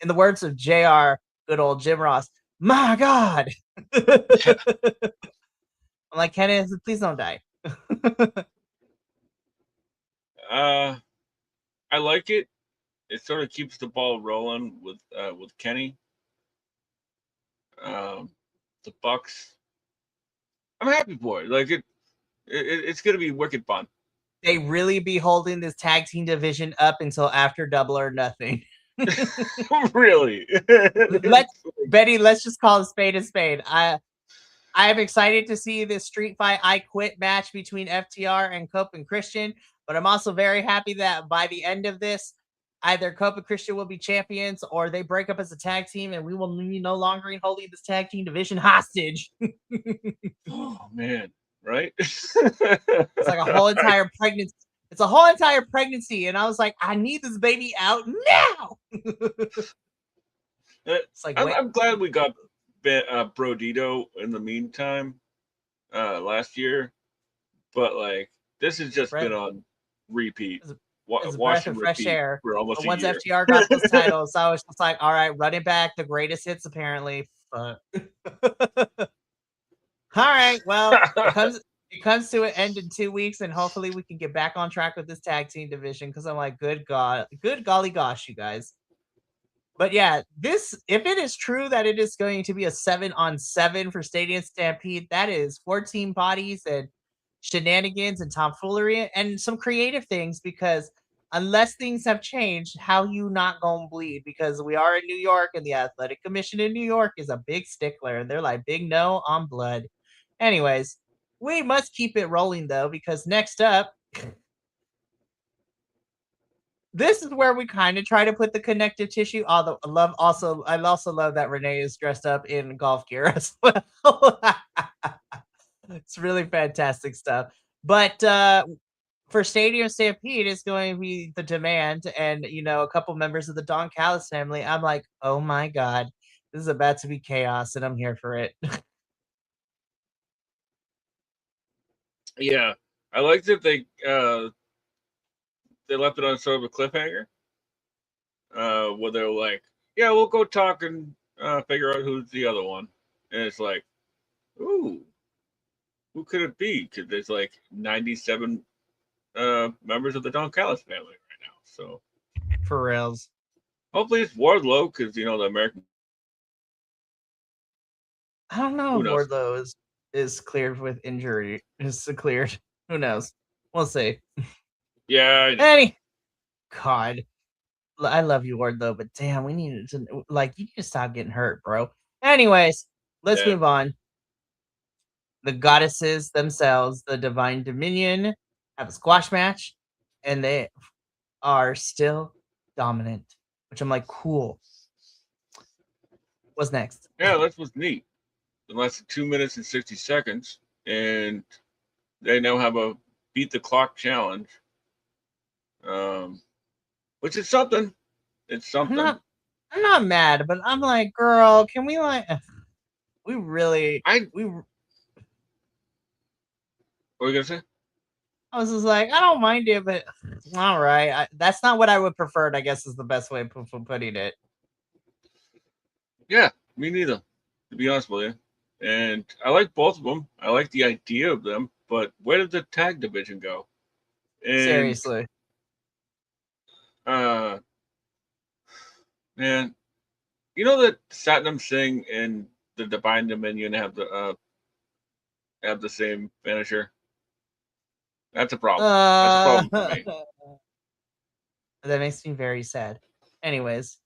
in the words of JR, good old Jim Ross, my God. I'm like, Kenneth, please don't die. I like it. It sort of keeps the ball rolling with Kenny. The Bucks. I'm happy for it. Like it's gonna be wicked fun. They really be holding this tag team division up until after Double or Nothing. Really? Let's just call a spade a spade. I am excited to see this Street Fight I Quit match between FTR and Cope and Christian, but I'm also very happy that by the end of this, either Cope and Christian will be champions or they break up as a tag team and we will be no longer holding this tag team division hostage. Oh man, right? It's like a whole entire pregnancy. It's a whole entire pregnancy, and I was like, I need this baby out now. It's like, I'm glad we got Brodito in the meantime last year, but like this has just been on repeat. It's a breath of fresh air. For almost but once a year. FTR got those titles, I was just like, all right, run it back. The greatest hits, apparently. All right, well, it comes to an end in 2 weeks, and hopefully we can get back on track with this tag team division because I'm like, good golly gosh, you guys. But yeah, if it is true that it is going to be a 7-on-7 for Stadium Stampede, that is 14 bodies and shenanigans and tomfoolery and some creative things because unless things have changed, how you not gonna bleed? Because we are in New York and the Athletic Commission in New York is a big stickler and they're like big no on blood. Anyways, we must keep it rolling though, because next up, this is where we kind of try to put the connective tissue. Although I also love that Renee is dressed up in golf gear as well. It's really fantastic stuff. But for Stadium Stampede, it's going to be the Demand and a couple members of the Don Callis family. I'm like, oh my god, this is about to be chaos, and I'm here for it. Yeah, I like that they left it on sort of a cliffhanger. Where they're like, yeah, we'll go talk and figure out who's the other one. And it's like, ooh, who could it be? Because there's like 97 members of the Don Callis family right now. So for reals. Hopefully it's Wardlow because the American. I don't know if Wardlow is cleared with injury. Is cleared. Who knows? We'll see. Yeah. God. I love you, Wardlow, but damn, we need to you need to stop getting hurt, bro. Anyways, let's move on. The goddesses themselves, the Divine Dominion, have a squash match, and they are still dominant, which I'm like, cool. What's next? Yeah, that was neat. It lasted 2 minutes and 60 seconds, and they now have a beat the clock challenge. Which is something. It's something. I'm not mad, but I'm like, girl, can we we really What were you gonna say? I was just like, I don't mind it, but all right. That's not what I would prefer, I guess is the best way of putting it. Yeah, me neither, to be honest with you. And I like both of them. I like the idea of them, but where did the tag division go? And, seriously. Man, you know that Satnam Singh and the Divine Dominion have the same finisher? That's a problem. That's a problem for me. That makes me very sad. Anyways,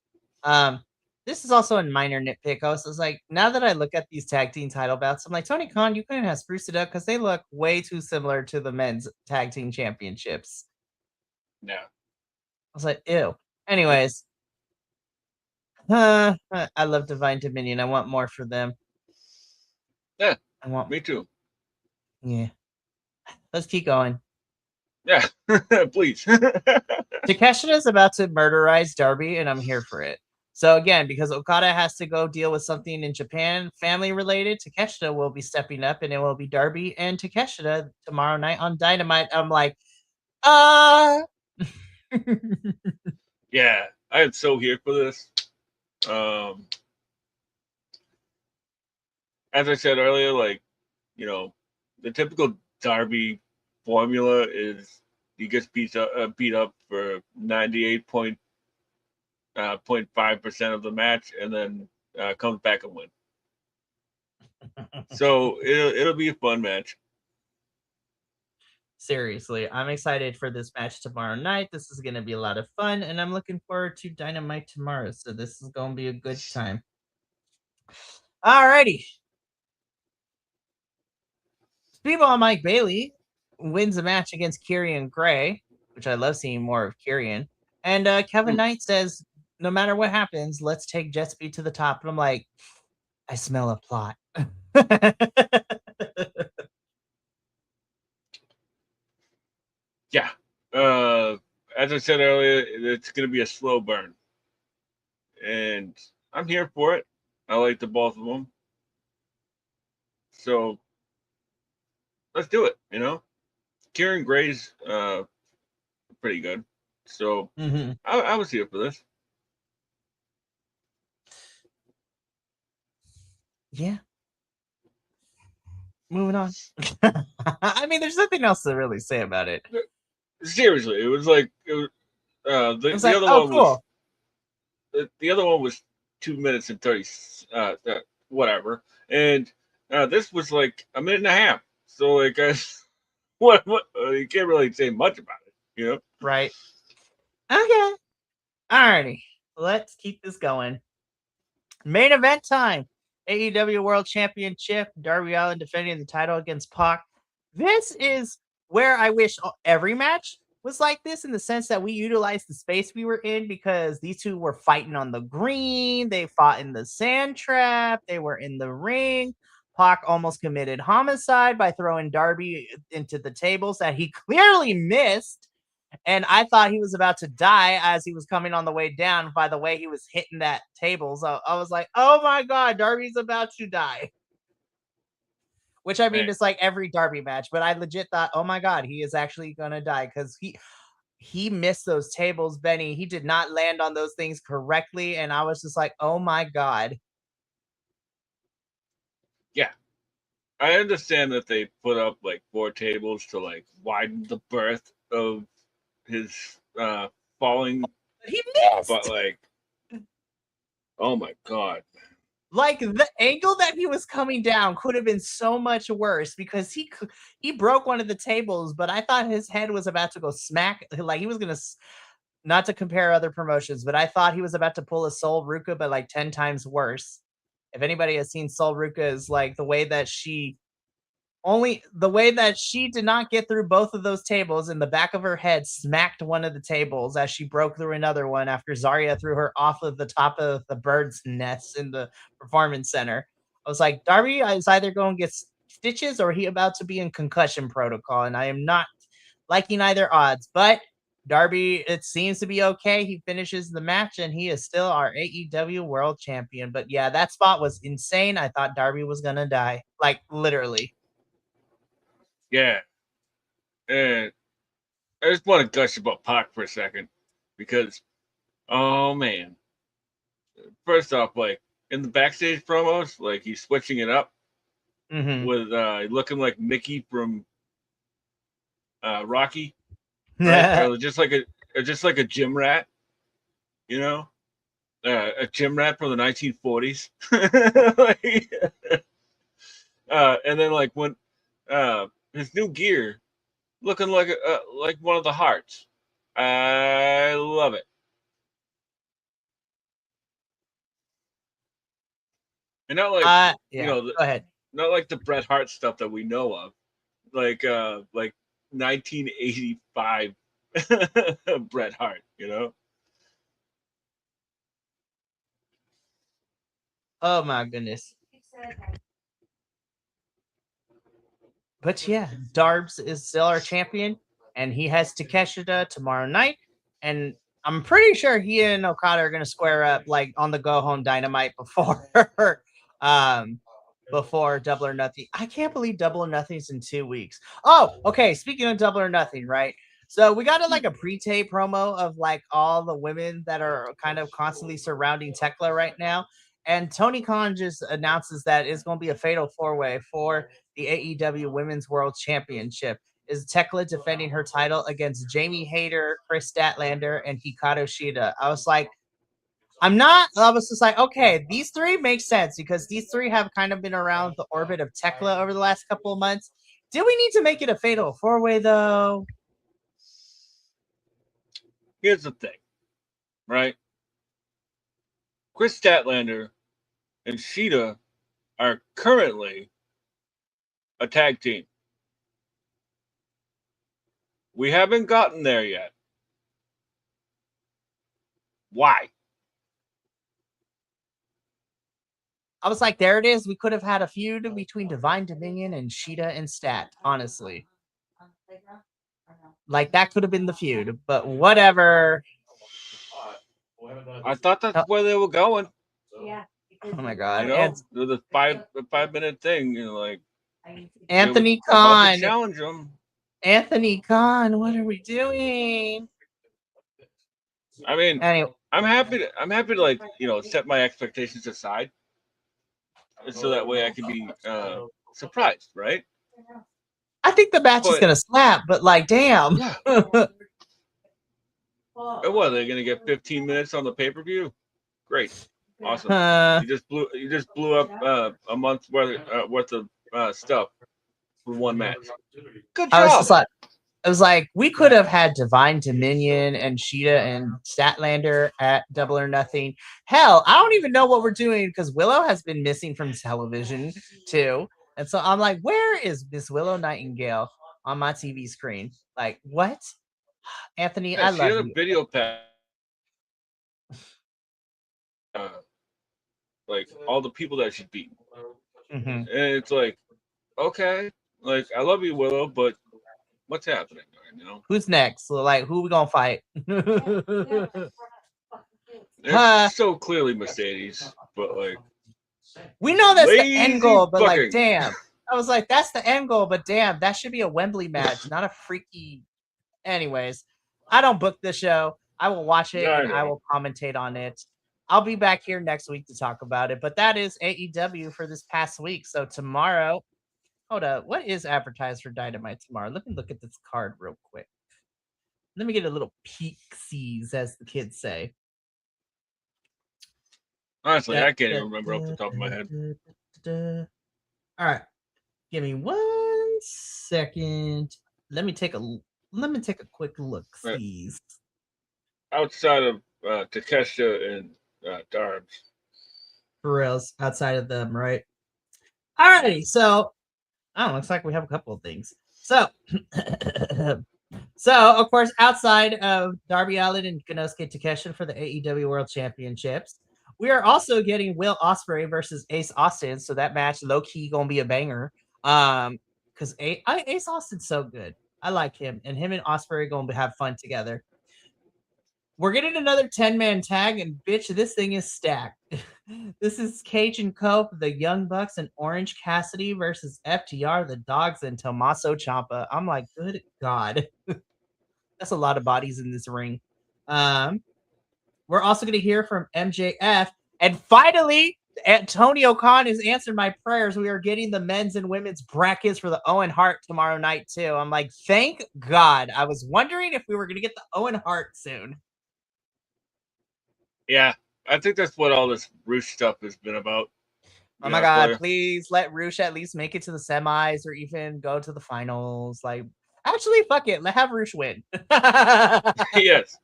this is also a minor nitpick. I was like, now that I look at these tag team title bouts, I'm like, Tony Khan, you couldn't have spruced it up because they look way too similar to the men's tag team championships. Yeah. I was like, ew. Anyways, I love Divine Dominion. I want more for them. Yeah, me too. Yeah. Let's keep going. Yeah, please. Takeshita is about to murderize Darby, and I'm here for it. So again, because Okada has to go deal with something in Japan, family related, Takeshita will be stepping up, and it will be Darby and Takeshita tomorrow night on Dynamite. I'm like, Yeah, I am so here for this. As I said earlier, the typical Darby formula is he gets beat up for 98.5% of the match, and then comes back and wins. So it'll be a fun match. Seriously, I'm excited for this match tomorrow night. This is going to be a lot of fun, and I'm looking forward to Dynamite tomorrow. So this is going to be a good time. Alrighty. Speedball Mike Bailey wins a match against Kieran Gray, which I love seeing more of Kieran. And Kevin Knight says, no matter what happens, let's take Jet Speed to the top. And I'm like, I smell a plot. Yeah. As I said earlier, it's going to be a slow burn. And I'm here for it. I like the both of them. So let's do it, Kieran Gray's pretty good. So I was here for this. Yeah. Moving on. I mean, there's nothing else to really say about it. Seriously, it was like the like, other one cool. was the other one was 2 minutes and 30 whatever, and this was like a minute and a half. So like, what you can't really say much about it, Right. Okay. Alrighty. Let's keep this going. Main event time. AEW World Championship. Darby Allin defending the title against Pac. This is where I wish every match was like this, in the sense that we utilized the space we were in, because these two were fighting on the green. They fought in the sand trap. They were in the ring. Pac almost committed homicide by throwing Darby into the tables that he clearly missed. And I thought he was about to die as he was coming on the way down by the way he was hitting that table. So I was like, oh my God, Darby's about to die. Which, I mean, it's like every Darby match, but I legit thought, oh my God, he is actually going to die, because he missed those tables, Benny. He did not land on those things correctly. And I was just like, oh my God. Yeah. I understand that they put up like 4 tables to like widen the berth of his falling. He missed. But like, oh my God. Like, the angle that he was coming down could have been so much worse, because he broke one of the tables, but I thought his head was about to go smack. Like, he was going to, not to compare other promotions, but I thought he was about to pull a Sol Ruka, but like 10 times worse. If anybody has seen Sol Ruka, is like the way that she did not get through both of those tables, and the back of her head smacked one of the tables as she broke through another one after Zarya threw her off of the top of the bird's nest in the performance center. I was like, Darby is either going to get stitches or he about to be in concussion protocol, and I am not liking either odds. But Darby, it seems to be okay. He finishes the match, and he is still our AEW World Champion. But yeah, that spot was insane. I thought Darby was going to die, like literally. Yeah. And I just want to gush about Pac for a second, because, oh man. First off, like in the backstage promos, like he's switching it up with looking like Mickey from Rocky, right? Or just like a gym rat, a gym rat from the 1940s. And then like when his new gear, looking like one of the Hearts. I love it. And not like go ahead. Not like the Bret Hart stuff that we know of, like 1985 Bret Hart, Oh my goodness. But yeah, Darbs is still our champion, and he has Takeshita tomorrow night. And I'm pretty sure he and Okada are going to square up like on the Go Home Dynamite before before Double or Nothing. I can't believe Double or Nothing's in 2 weeks. Oh, okay. Speaking of Double or Nothing, right? So we got like a pre-tape promo of like all the women that are kind of constantly surrounding Tekla right now. And Tony Khan just announces that it's going to be a fatal 4-way for the AEW Women's World Championship. is Tekla defending her title against Jamie Hayter, Chris Statlander, and Hikaru Shida. I was just like, okay, these three make sense because these three have kind of been around the orbit of Tekla over the last couple of months. Do we need to make it a fatal 4-way though? Here's the thing, right? Chris Statlander and Shida are currently a tag team. We haven't gotten there yet. Why? I was like, there it is. We could have had a feud between Divine Dominion and Shida and Stat, honestly. Like, that could have been the feud, but whatever. I thought that's where they were going. Yeah. Oh my god. The 5-minute thing, like Anthony Khan. Challenge them. Anthony Khan, what are we doing? I mean, anyway. I'm happy to like, set my expectations aside. So that way I can be surprised, right? I think the match is gonna slap, but like, damn. Yeah. What, they're gonna get 15 minutes on the pay-per-view? Great, awesome. You just blew up a month's worth of stuff for one match. Good job. I was like, we could have had Divine Dominion and Shida and Statlander at Double or Nothing. Hell, I don't even know what we're doing because Willow has been missing from television too. And so I'm like, where is Miss Willow Nightingale on my TV screen? Like, what? Anthony, I love you. She had a video pack. Like all the people that she beat. Mm-hmm. And it's like, okay, like I love you, Willow, but what's happening? Who's next? Like, who we gonna fight? It's so clearly Mercedes, but like we know that's the end goal, but like, damn. I was like, that's the end goal, but damn, that should be a Wembley match, not a freaky. Anyways, I don't book the show. I will watch it and I will commentate on it. I'll be back here next week to talk about it. But that is AEW for this past week. So tomorrow. Hold up. What is advertised for Dynamite tomorrow? Let me look at this card real quick. Let me get a little peek-sees, as the kids say. Honestly, I can't even remember off the top of my head. All right. Give me 1 second. Let me take a quick look. Sees. Outside of Takeshita and Darbs. For reals, outside of them, right? Alrighty, so looks like we have a couple of things. So, of course, outside of Darby Allin and Konosuke Takeshita for the AEW World Championships, we are also getting Will Ospreay versus Ace Austin. So that match, low key, gonna be a banger. Because Ace Austin's so good. I like him, and Ospreay gonna have fun together. We're getting another 10-man tag, and bitch, this thing is stacked. This is Cajun Cope, the Young Bucks, and Orange Cassidy versus FTR, the Dogs, and Tommaso Ciampa. I'm like, good God. That's a lot of bodies in this ring. We're also going to hear from MJF. And finally, Antonio Khan has answered my prayers. We are getting the men's and women's brackets for the Owen Hart tomorrow night, too. I'm like, thank God. I was wondering if we were going to get the Owen Hart soon. Yeah, I think that's what all this Roosh stuff has been about. Oh my God, please let Roosh at least make it to the semis or even go to the finals. Like, actually, fuck it. Let have Roosh win. Yes.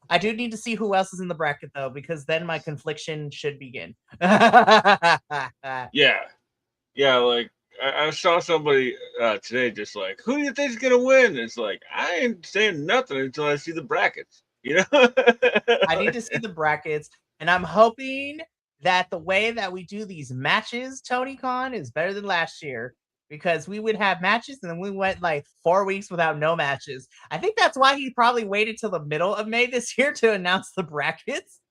I do need to see who else is in the bracket, though, because then my confliction should begin. Yeah. Yeah, like, I saw somebody today just like, who do you think is going to win? It's like, I ain't saying nothing until I see the brackets. I need to see the brackets, and I'm hoping that the way that we do these matches, Tony Khan, is better than last year, because we would have matches and then we went like 4 weeks without no matches. I think that's why he probably waited till the middle of May this year to announce the brackets.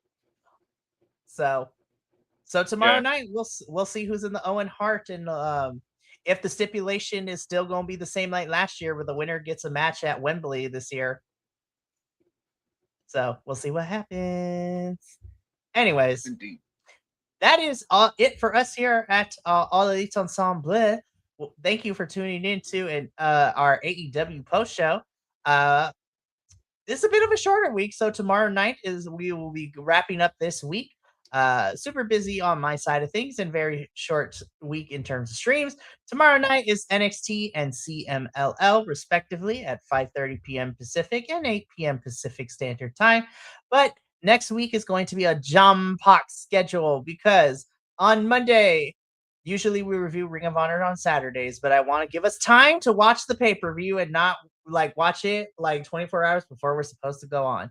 So tomorrow night we'll see who's in the Owen Hart, and if the stipulation is still going to be the same like last year, where the winner gets a match at Wembley this year. So we'll see what happens. Anyways, indeed, that is it for us here at All Elite Ensemble. Well, thank you for tuning in to our AEW post show. Uh, this is a bit of a shorter week, so tomorrow night is we will be wrapping up this week. Super busy on my side of things and very short week in terms of streams. Tomorrow night is NXT and CMLL respectively at 5:30 p.m. Pacific and 8 p.m. Pacific Standard Time. But next week is going to be a jam-packed schedule because on Monday, usually we review Ring of Honor on Saturdays, but I want to give us time to watch the pay-per-view and not like watch it like 24 hours before we're supposed to go on.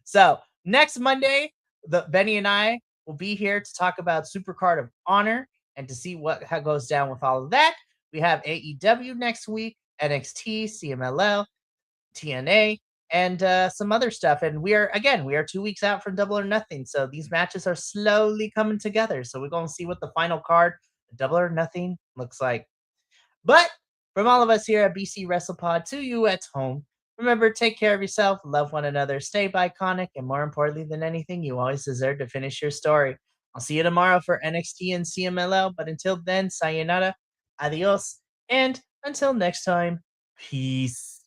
So next Monday, the Benny and I will be here to talk about Supercard of Honor and to see what how goes down with all of that. We have AEW next week, NXT, CMLL, TNA, and some other stuff. And we are 2 weeks out from Double or Nothing, so these matches are slowly coming together. So we're going to see what the final card, Double or Nothing, looks like. But from all of us here at BC WrestlePod to you at home, remember, take care of yourself, love one another, stay iconic, and more importantly than anything, you always deserve to finish your story. I'll see you tomorrow for NXT and CMLL, but until then, sayonara, adios, and until next time, peace.